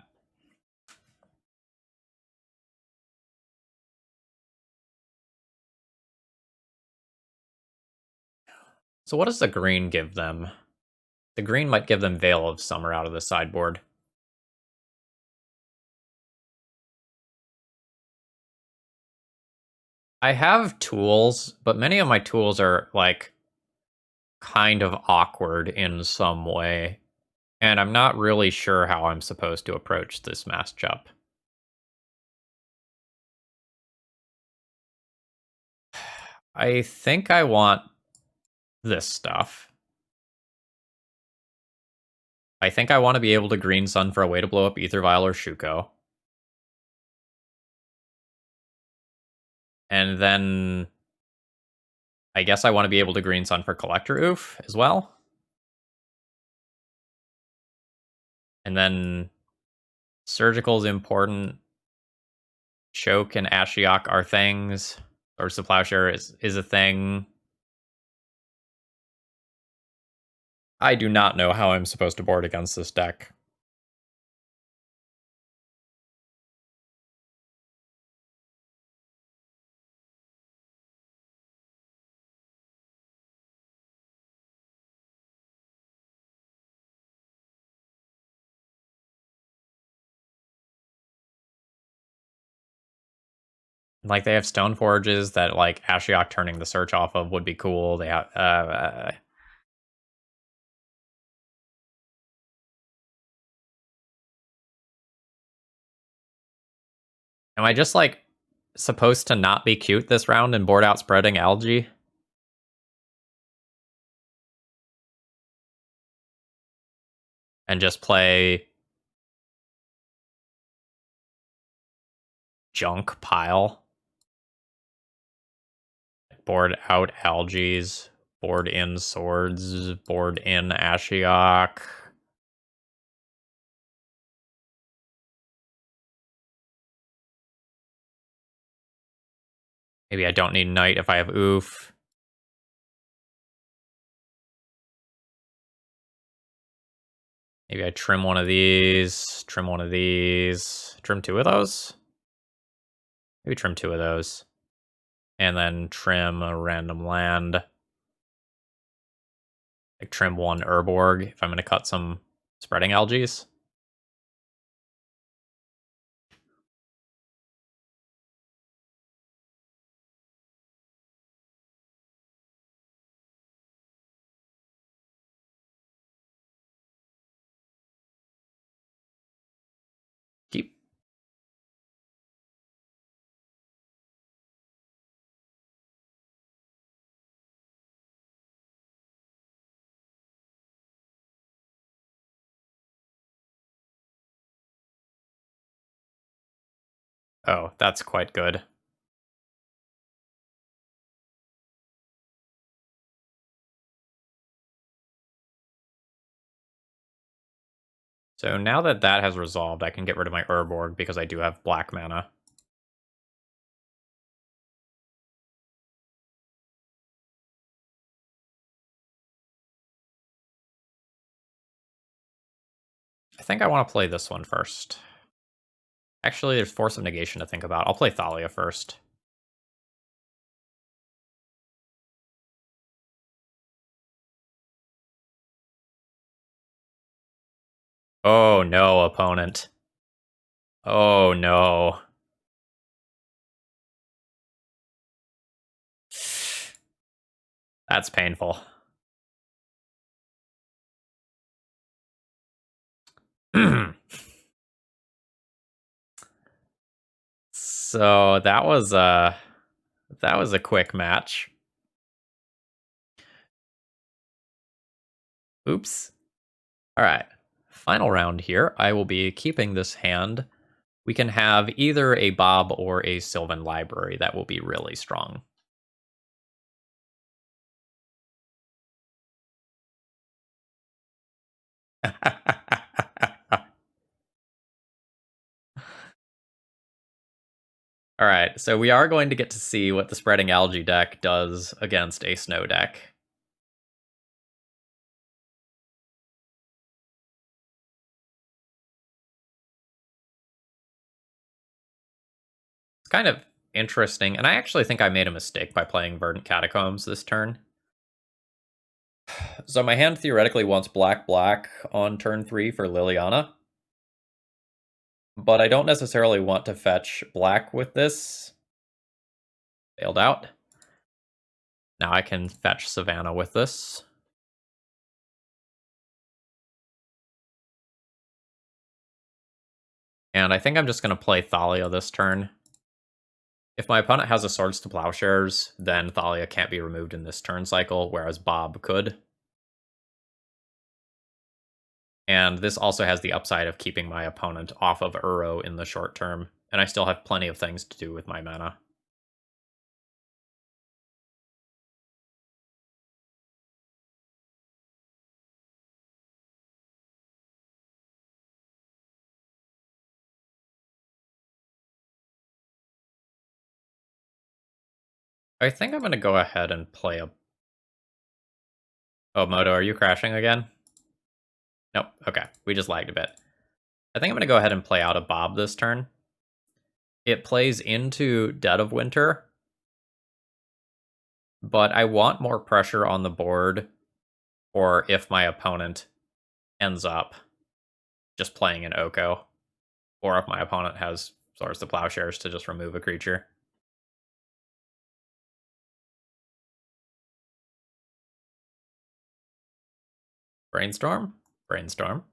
So what does the green give them? The green might give them Veil of Summer out of the sideboard. I have tools, but many of my tools are, like, kind of awkward in some way. And I'm not really sure how I'm supposed to approach this matchup. I think I want this stuff. I think I want to be able to green sun for a way to blow up Ether Vial or Shuko. And then I guess I want to be able to green sun for Collector Oof as well. And then Surgical is important. Choke and Ashiok are things. Or the Plowshare is a thing. I do not know how I'm supposed to board against this deck. Like, they have Stone Forges that, like, Ashiok turning the search off of would be cool. They have, am I just, like, supposed to not be cute this round and board out Spreading Algae? And just play Junk Pile? Board out Algaes, board in Swords, board in Ashiok. Maybe I don't need Knight if I have Oof. Maybe I trim one of these, trim one of these, trim two of those? Maybe trim two of those. And then trim a random land. Like trim one Urborg if I'm going to cut some Spreading Algaes. Keep. Oh, that's quite good. So now that that has resolved, I can get rid of my Urborg because I do have black mana. I think I want to play this one first. Actually, there's Force of Negation to think about. I'll play Thalia first. Oh no, opponent. Oh no. That's painful. So that was a quick match. Oops. All right. Final round here. I will be keeping this hand. We can have either a Bob or a Sylvan Library. That will be really strong. All right, so we are going to get to see what the Spreading Algae deck does against a Snow deck. It's kind of interesting, and I actually think I made a mistake by playing Verdant Catacombs this turn. So my hand theoretically wants black on turn 3 for Liliana. But I don't necessarily want to fetch black with this. Failed out. Now I can fetch Savannah with this. And I think I'm just going to play Thalia this turn. If my opponent has a Swords to Plowshares, then Thalia can't be removed in this turn cycle, whereas Bob could. And this also has the upside of keeping my opponent off of Uro in the short term, and I still have plenty of things to do with my mana. I think I'm going to go ahead and play a... Oh, Moto, are you crashing again? Nope, okay, we just lagged a bit. I think I'm going to go ahead and play out a Bob this turn. It plays into Dead of Winter, but I want more pressure on the board, or if my opponent ends up just playing an Oko, or if my opponent has Swords to Plowshares to just remove a creature. Brainstorm? Brainstorm.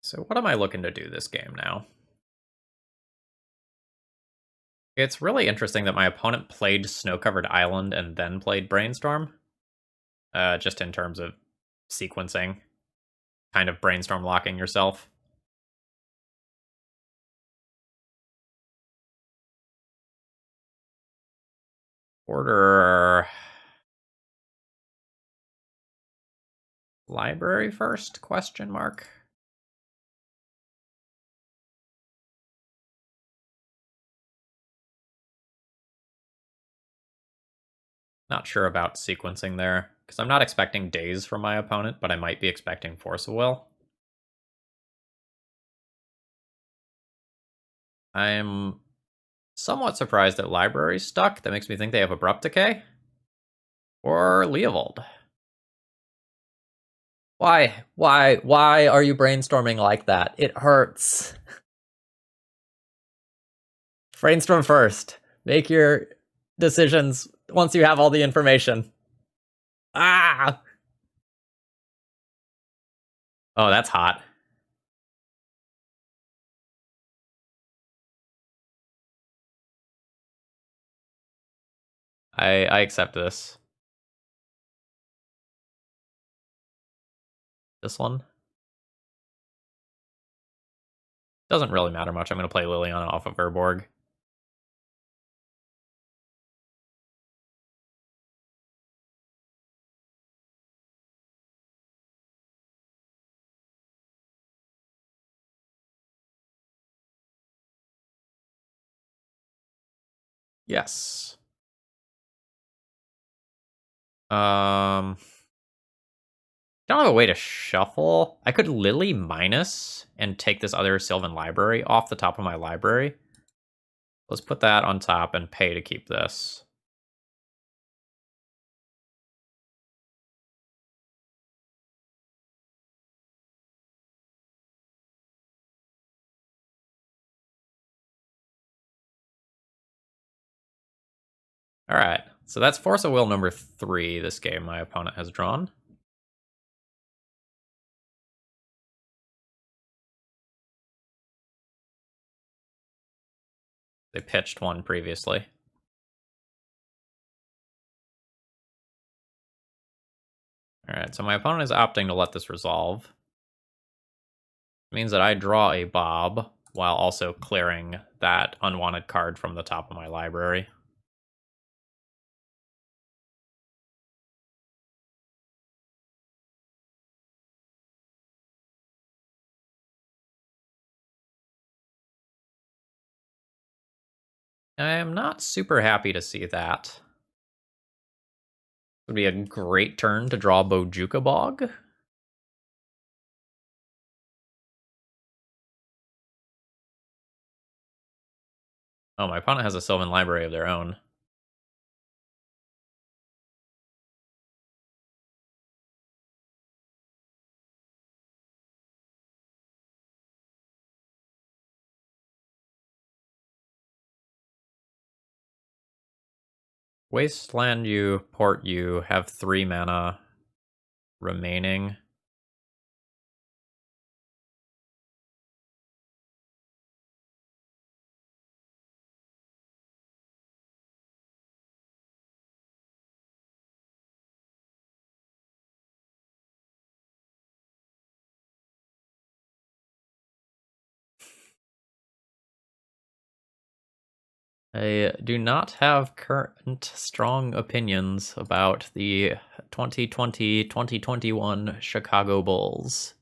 So what am I looking to do this game now? It's really interesting that my opponent played Snow-Covered Island and then played Brainstorm. Just in terms of sequencing. Kind of brainstorm locking yourself. Order... Library first? Question mark. Not sure about sequencing there, because I'm not expecting Daze from my opponent, but I might be expecting Force of Will. I'm somewhat surprised that Library's stuck. That makes me think they have Abrupt Decay. Or Leovold. Why are you brainstorming like that? It hurts. Brainstorm first. Make your decisions once you have all the information. Ah! Oh, that's hot. I accept this. This one? Doesn't really matter much. I'm going to play Liliana off of Urborg. Yes. Don't have a way to shuffle. I could Lily minus and take this other Sylvan Library off the top of my library. Let's put that on top and pay to keep this. All right, so that's Force of Will number 3 this game my opponent has drawn. They pitched one previously. All right, so my opponent is opting to let this resolve. It means that I draw a Bob while also clearing that unwanted card from the top of my library. I am not super happy to see that. Would be a great turn to draw Bojuka Bog. Oh, my opponent has a Sylvan library of their own. Wasteland you, port you, have 3 mana remaining. I do not have current strong opinions about the 2020-2021 Chicago Bulls.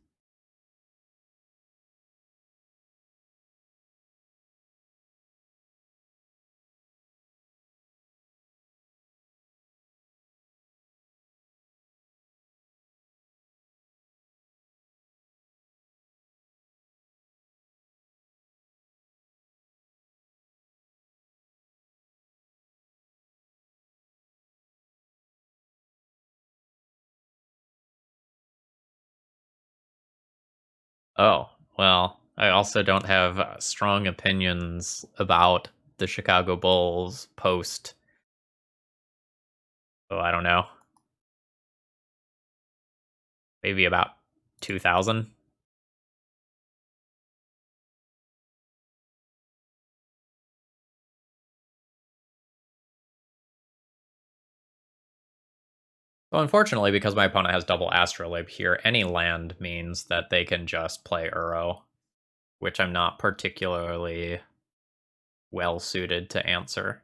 Oh, well, I also don't have strong opinions about the Chicago Bulls post, oh, I don't know, maybe about 2000. Well, unfortunately, because my opponent has double Astrolabe here, any land means that they can just play Uro, which I'm not particularly well suited to answer.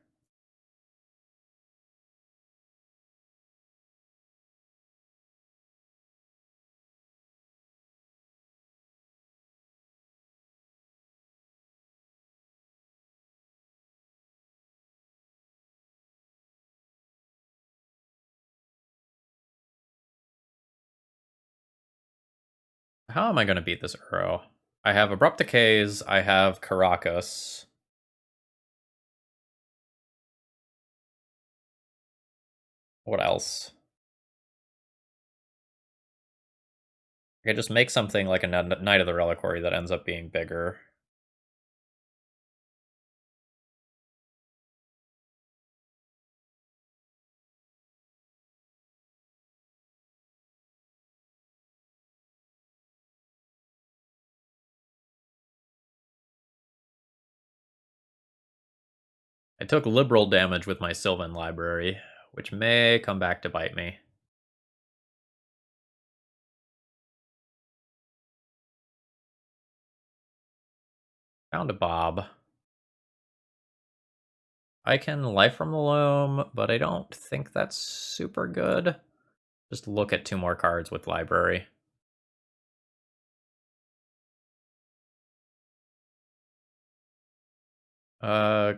How am I going to beat this Uro? I have Abrupt Decays, I have Caracas. What else? I could just make something like a Knight of the Reliquary that ends up being bigger. I took liberal damage with my Sylvan library, which may come back to bite me. Found a Bob. I can Life from the Loam, but I don't think that's super good. Just look at 2 more cards with library. Uh,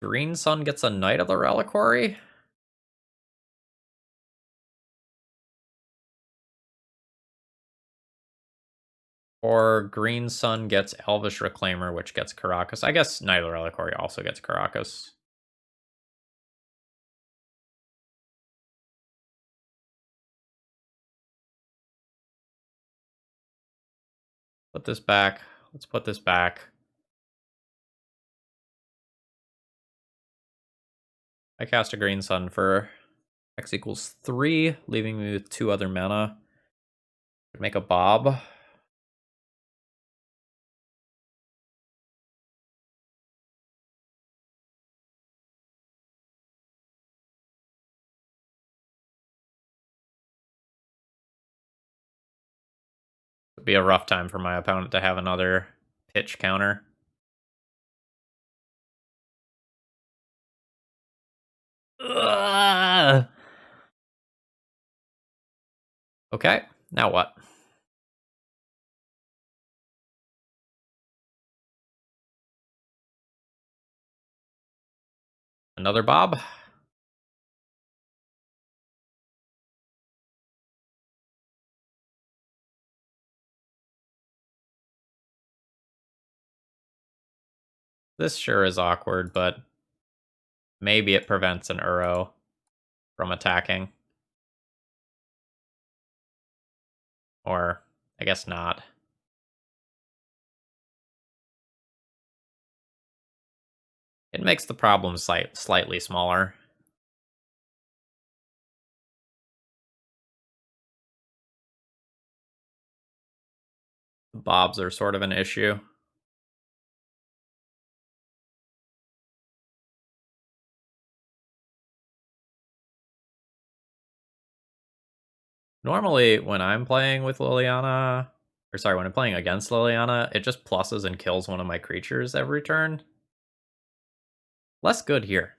Green Sun gets a Knight of the Reliquary? Or Green Sun gets Elvish Reclaimer, which gets Caracas. I guess Knight of the Reliquary also gets Caracas. Put this back. Let's put this back. I cast a Green Sun for X equals 3, leaving me with 2 other mana. Make a Bob. It'd be a rough time for my opponent to have another pitch counter. Ugh. Okay, now what? Another Bob? This sure is awkward, but maybe it prevents an Uro from attacking. Or, I guess not. It makes the problem slightly smaller. Bobs are sort of an issue. Normally, when I'm playing with Liliana, or sorry, when I'm playing against Liliana, it just pluses and kills one of my creatures every turn. Less good here.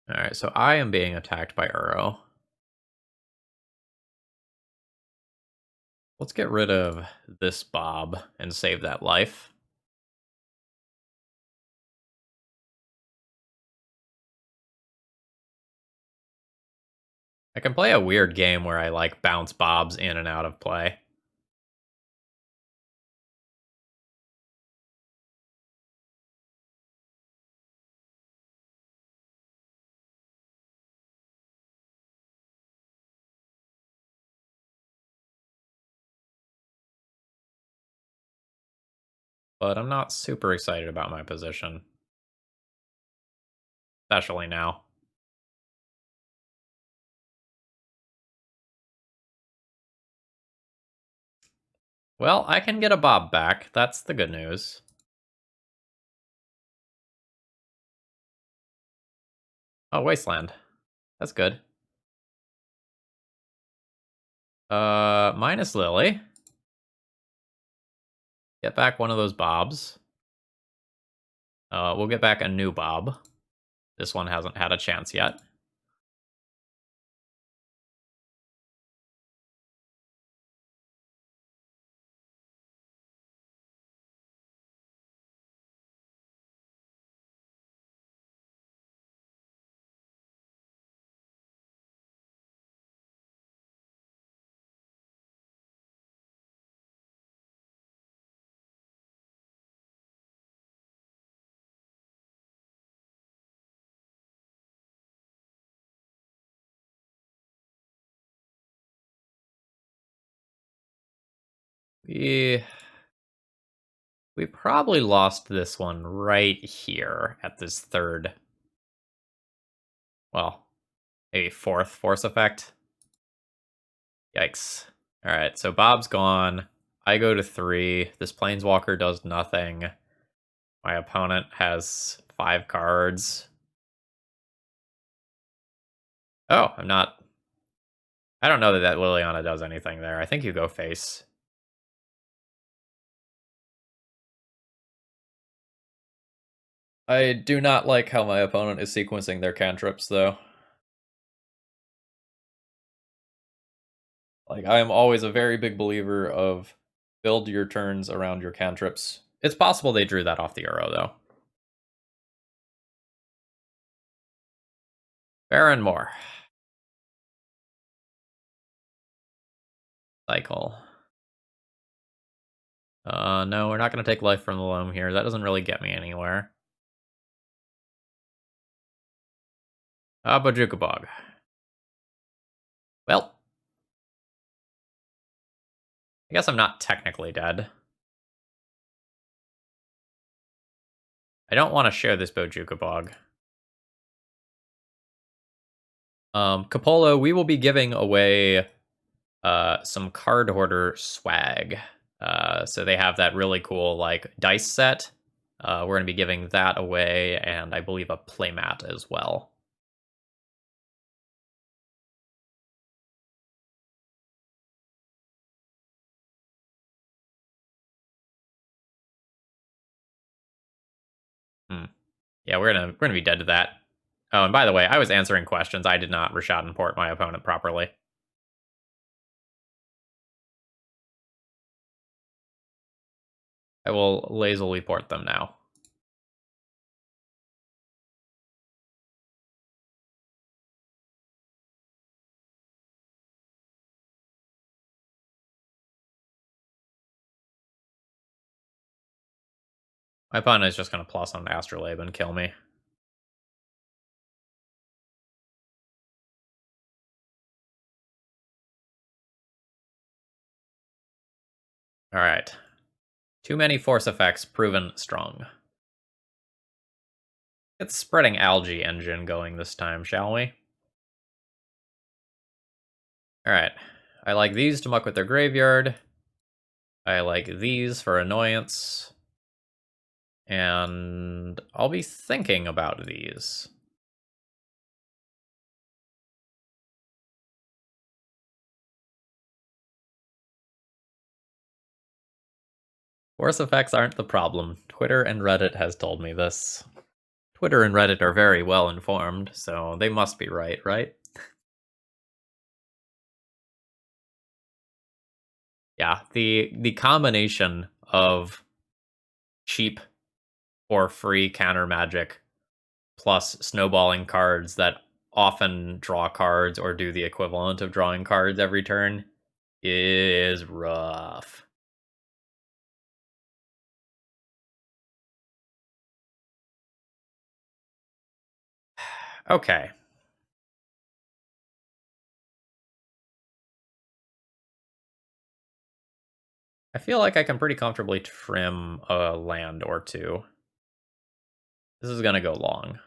Alright, so I am being attacked by Uro. Let's get rid of this Bob and save that life. I can play a weird game where I like bounce Bobs in and out of play. But I'm not super excited about my position. Especially now. Well, I can get a Bob back. That's the good news. Oh, Wasteland. That's good. Minus Lily. Get back one of those Bobs. We'll get back a new Bob. This one hasn't had a chance yet. We probably lost this one right here at this third. Well, maybe fourth force effect. Yikes. Alright, so Bob's gone. I go to 3. This Planeswalker does nothing. My opponent has 5 cards. Oh, I'm not... I don't know that Liliana does anything there. I think you go face. I do not like how my opponent is sequencing their cantrips, though. Like, I am always a very big believer of build your turns around your cantrips. It's possible they drew that off the Uro, though. Baron Moore. Cycle. No, we're not going to take life from the loam here. That doesn't really get me anywhere. Bajukabog. Well, I guess I'm not technically dead. I don't want to share this Bojukabog. Capolo, we will be giving away some card hoarder swag. So they have that really cool like dice set. We're going to be giving that away, and I believe a playmat as well. Yeah, we're gonna be dead to that. Oh, and by the way, I was answering questions. I did not Rashad port my opponent properly. I will lazily port them now. My opponent is just going to plus on Astrolabe and kill me. Alright. Too many force effects proven strong. Get Spreading Algae engine going this time, shall we? Alright. I like these to muck with their graveyard. I like these for annoyance. And I'll be thinking about these. Force effects aren't the problem. Twitter and Reddit has told me this. Twitter and Reddit are very well informed, so they must be right, right? Yeah, the combination of cheap or free counter magic plus snowballing cards that often draw cards or do the equivalent of drawing cards every turn is rough. Okay. I feel like I can pretty comfortably trim a land or two. This is gonna go long.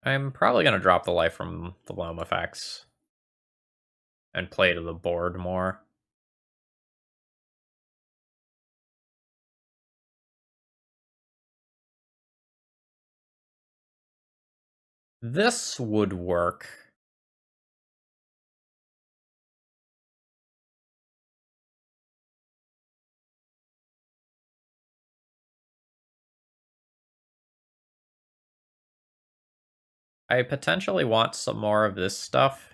I'm probably gonna drop the life from the Loam effects and play to the board more. This would work. I potentially want some more of this stuff.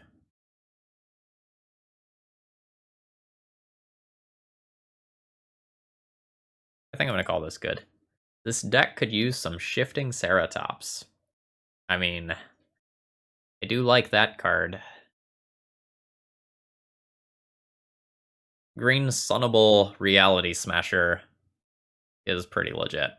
I think I'm gonna call this good. This deck could use some Shifting Ceratops. I mean, I do like that card. Green Sunnable Reality Smasher is pretty legit.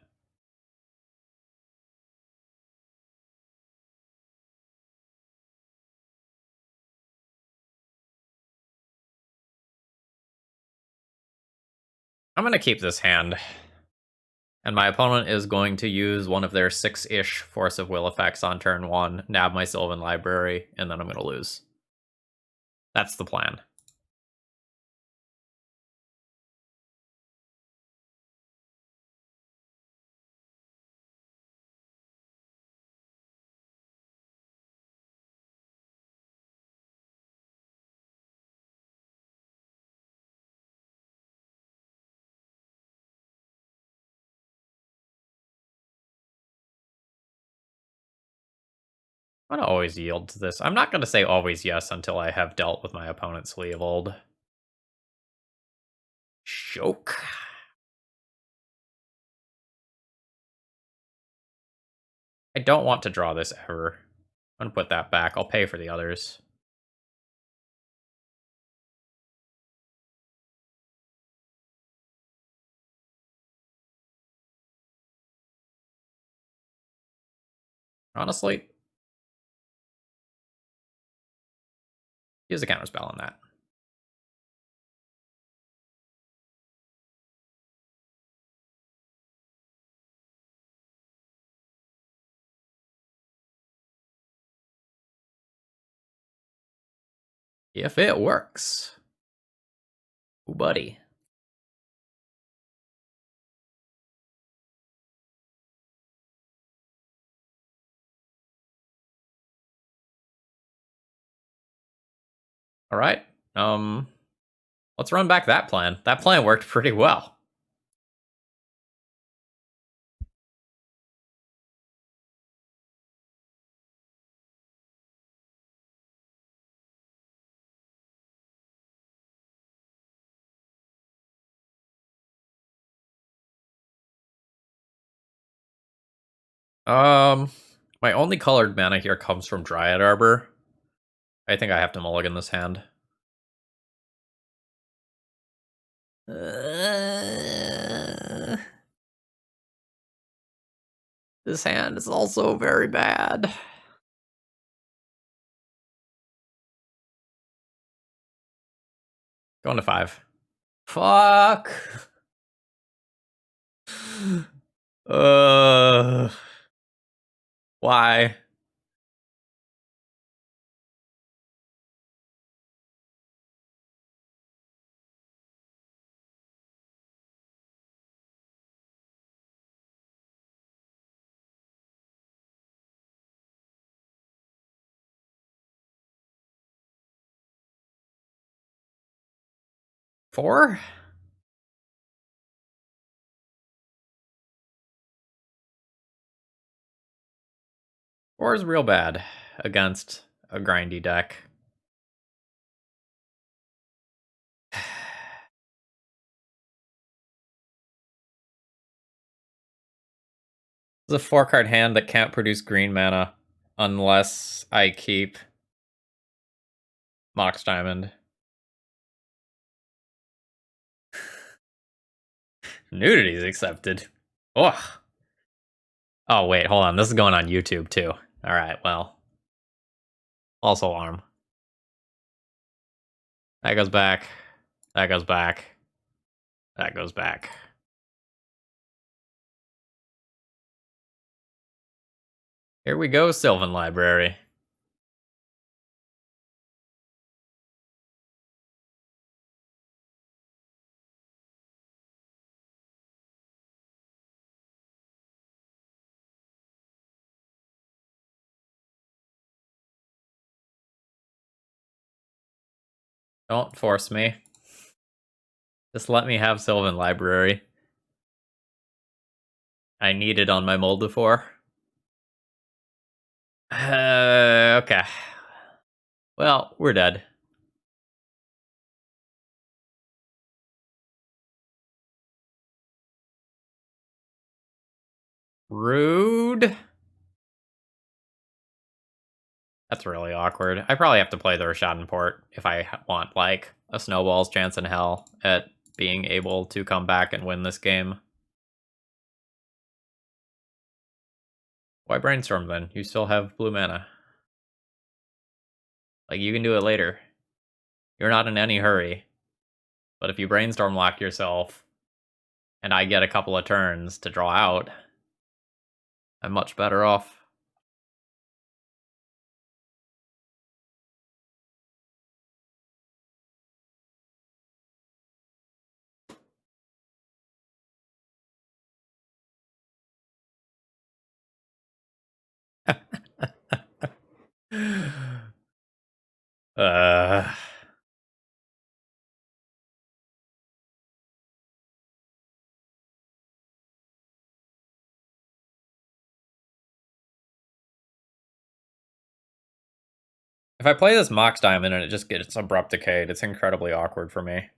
I'm gonna keep this hand. And my opponent is going to use one of their 6-ish Force of Will effects on turn 1, nab my Sylvan Library, and then I'm gonna lose. That's the plan. I'm gonna always yield to this. I'm not gonna say always yes until I have dealt with my opponent's Sleevold. Choke. I don't want to draw this ever. I'm gonna put that back. I'll pay for the others. Honestly, use a counterspell on that. If it works. Ooh, buddy. All right. Let's run back that plan. That plan worked pretty well. Um, my only colored mana here comes from Dryad Arbor. I think I have to mulligan this hand. This hand is also very bad. Going to 5. Fuck. Why? Four? Four is real bad against a grindy deck. It's a 4-card hand that can't produce green mana unless I keep Mox Diamond. Nudity's accepted. Ugh. Oh, wait, hold on. This is going on YouTube, too. Alright, well. False alarm. That goes back. That goes back. That goes back. Here we go, Sylvan Library. Don't force me. Just let me have Sylvan Library. I need it on my Moldifor. Okay. Well, we're dead. Rude. That's really awkward. I probably have to play the Rishadan Port if I want, like, a snowball's chance in hell at being able to come back and win this game. Why Brainstorm, then? You still have blue mana. Like, you can do it later. You're not in any hurry. But if you Brainstorm lock yourself, and I get a couple of turns to draw out, I'm much better off. uh... If I play this Mox Diamond and it just gets Abrupt Decayed, it's incredibly awkward for me.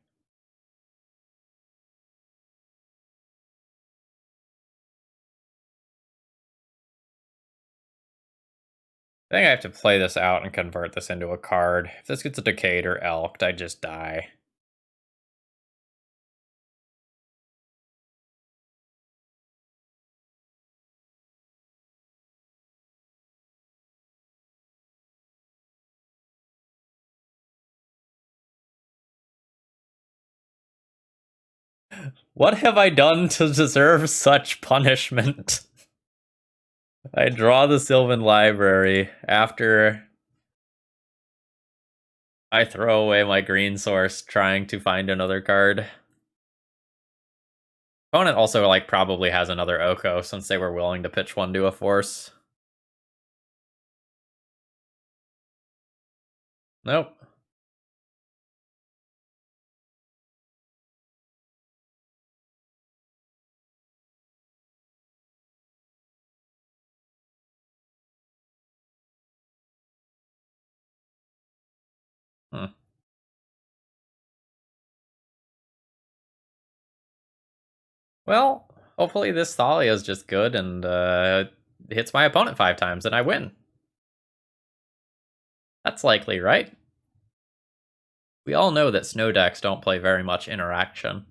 I think I have to play this out and convert this into a card. If this gets a Decayed or Elked, I just die. What have I done to deserve such punishment? I draw the Sylvan Library after I throw away my green source trying to find another card. Opponent also, like, probably has another Oko since they were willing to pitch one to a force. Nope. Hmm. Well, hopefully this Thalia is just good and hits my opponent 5 times and I win. That's likely, right? We all know that snow decks don't play very much interaction.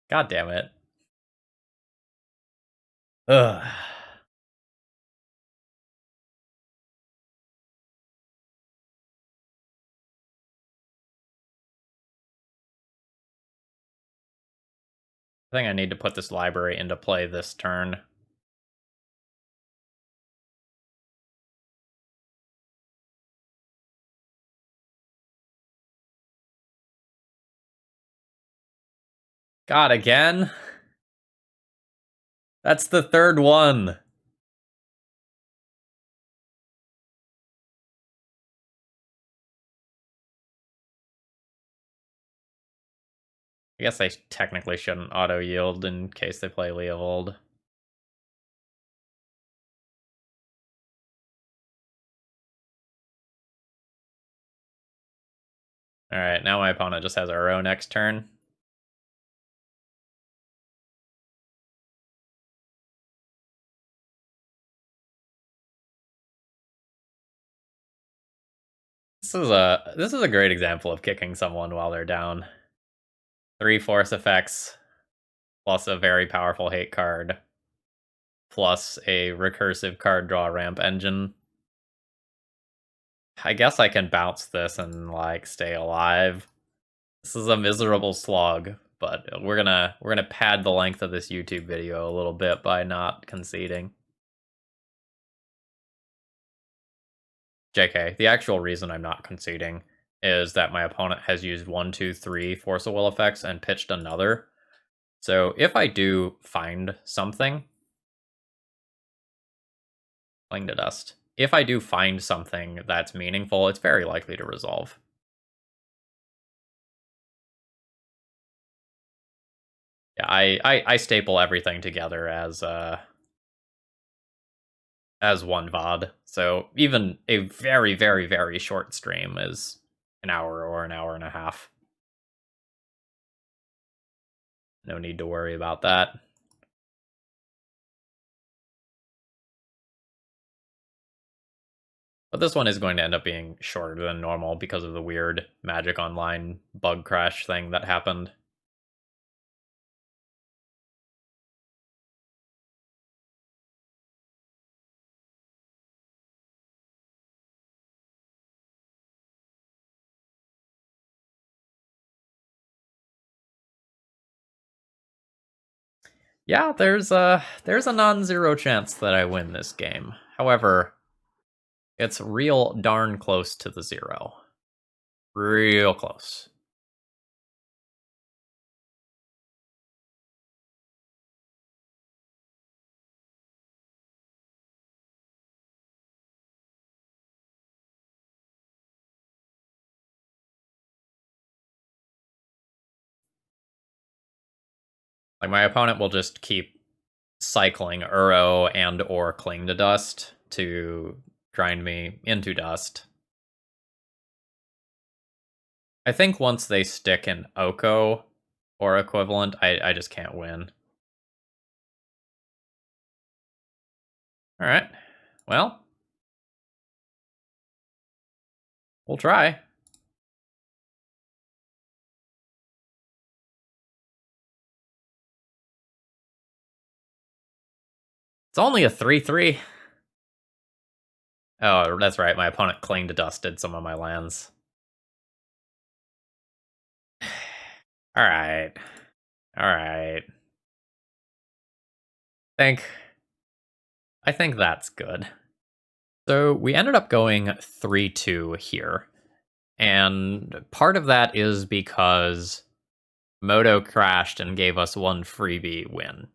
God damn it. Ugh. I think I need to put this library into play this turn. God, again? That's the third one. I guess I technically shouldn't auto-yield in case they play Leovold. Alright, now my opponent just has Uro next turn. This is a great example of kicking someone while they're down. 3 force effects, plus a very powerful hate card, plus a recursive card draw ramp engine. I guess I can bounce this and like stay alive. This is a miserable slog, but we're gonna pad the length of this YouTube video a little bit by not conceding. JK, the actual reason I'm not conceding is that my opponent has used 1, 2, 3 Force of Will effects and pitched another. So if I do find something, Cling to Dust. If I do find something that's meaningful, it's very likely to resolve. Yeah, I staple everything together as one VOD. So even a very, very, very short stream is an hour or an hour and a half. No need to worry about that. But this one is going to end up being shorter than normal because of the weird Magic Online bug crash thing that happened. Yeah, there's a non-zero chance that I win this game. However, it's real darn close to the 0. Real close. Like, my opponent will just keep cycling Uro and or Cling to Dust to grind me into dust. I think once they stick an Oko or equivalent, I just can't win. Alright. Well, we'll try. It's only a 3/3. Oh, that's right. My opponent Cling to Dusted some of my lands. Alright. Alright. I think that's good. So we ended up going 3-2 here. And part of that is because Moto crashed and gave us one freebie win.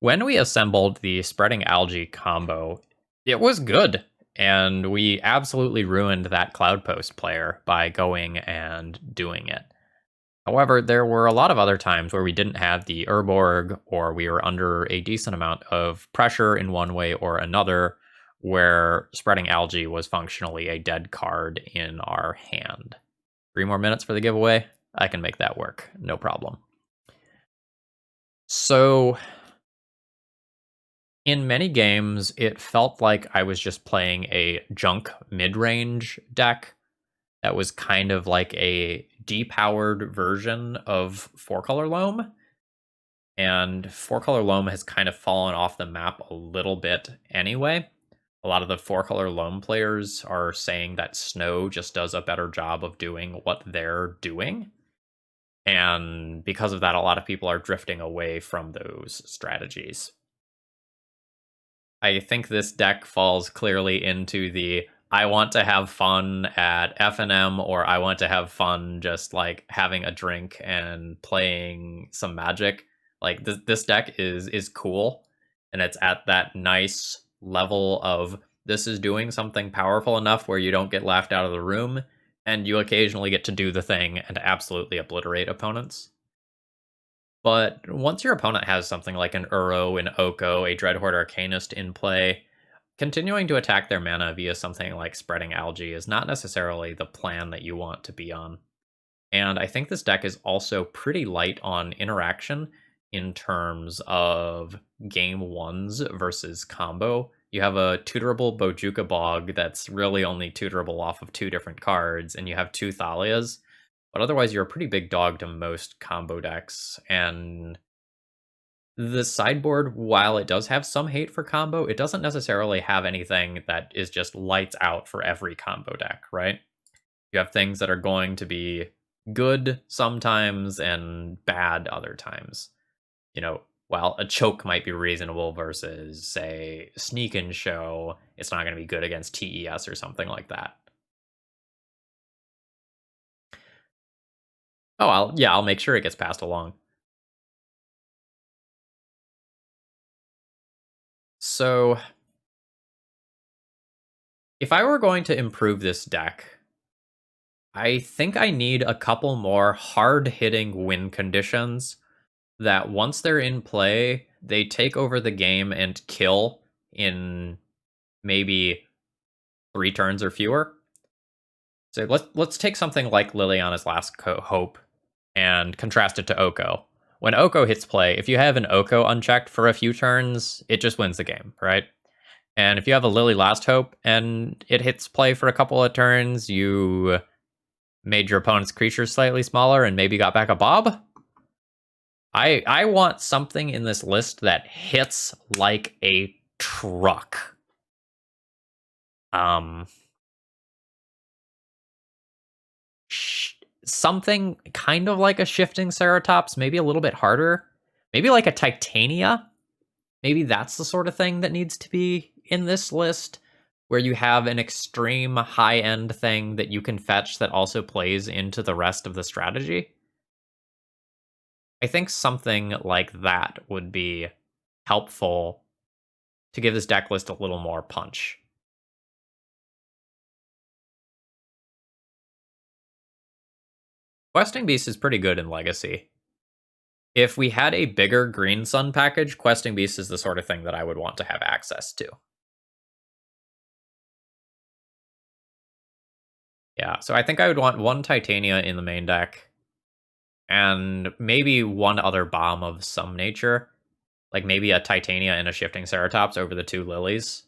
When we assembled the Spreading Algae combo, it was good. And we absolutely ruined that Cloud Post player by going and doing it. However, there were a lot of other times where we didn't have the Urborg, or we were under a decent amount of pressure in one way or another, where Spreading Algae was functionally a dead card in our hand. 3 more minutes for the giveaway. I can make that work. No problem. So, in many games, it felt like I was just playing a junk mid-range deck that was kind of like a depowered version of 4-color Loam. And 4-color Loam has kind of fallen off the map a little bit anyway. A lot of the 4-color Loam players are saying that Snow just does a better job of doing what they're doing. And because of that, a lot of people are drifting away from those strategies. I think this deck falls clearly into the I want to have fun at FNM, or I want to have fun just like having a drink and playing some Magic. Like this deck is cool, and it's at that nice level of this is doing something powerful enough where you don't get laughed out of the room, and you occasionally get to do the thing and absolutely obliterate opponents. But once your opponent has something like an Uro, an Oko, a Dreadhorde Arcanist in play, continuing to attack their mana via something like Spreading Algae is not necessarily the plan that you want to be on. And I think this deck is also pretty light on interaction in terms of game ones versus combo. You have a tutorable Bojuka Bog that's really only tutorable off of 2 different cards, and you have 2 Thalias. But otherwise, you're a pretty big dog to most combo decks, and the sideboard, while it does have some hate for combo, it doesn't necessarily have anything that is just lights out for every combo deck, right? You have things that are going to be good sometimes and bad other times. You know, while a choke might be reasonable versus, say, Sneak and Show, it's not going to be good against TES or something like that. Oh, I'll make sure it gets passed along. So, if I were going to improve this deck, I think I need a couple more hard-hitting win conditions that once they're in play, they take over the game and kill in maybe 3 turns or fewer. So let's take something like Liliana's Last Hope and contrast it to Oko. When Oko hits play, if you have an Oko unchecked for a few turns, it just wins the game, right? And if you have a Lily Last Hope and it hits play for a couple of turns, you made your opponent's creatures slightly smaller and maybe got back a Bob. I want something in this list that hits like a truck. Um, something kind of like a Shifting Ceratops, maybe a little bit harder. Maybe like a Titania. Maybe that's the sort of thing that needs to be in this list, where you have an extreme high-end thing that you can fetch that also plays into the rest of the strategy. I think something like that would be helpful to give this deck list a little more punch. Questing Beast is pretty good in Legacy. If we had a bigger Green Sun package, Questing Beast is the sort of thing that I would want to have access to. Yeah, so I think I would want 1 Titania in the main deck, and maybe 1 other bomb of some nature. Like maybe a Titania and a Shifting Ceratops over the 2 Lilies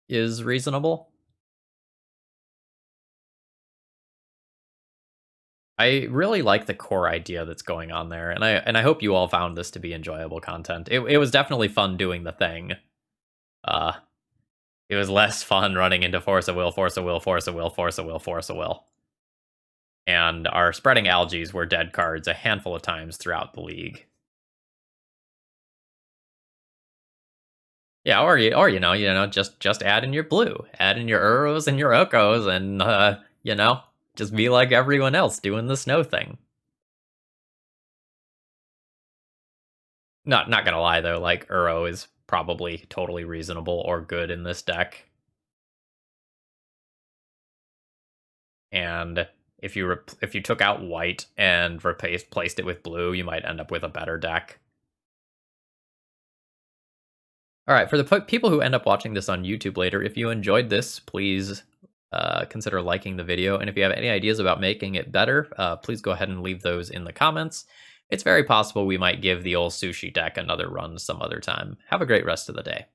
is reasonable. I really like the core idea that's going on there, and I hope you all found this to be enjoyable content. It was definitely fun doing the thing. Uh, it was less fun running into Force of Will, Force of Will, Force of Will, Force of Will, Force of Will. And our Spreading Algaes were dead cards a handful of times throughout the league. Yeah, or you know, just add in your blue, add in your Uros and your Okos, and you know, just be like everyone else doing the snow thing. Not gonna lie though, like Uro is probably totally reasonable or good in this deck. And if you took out white and replaced it with blue, you might end up with a better deck. All right, for the people who end up watching this on YouTube later, if you enjoyed this, please consider liking the video. And if you have any ideas about making it better, please go ahead and leave those in the comments. It's very possible we might give the old sushi deck another run some other time. Have a great rest of the day.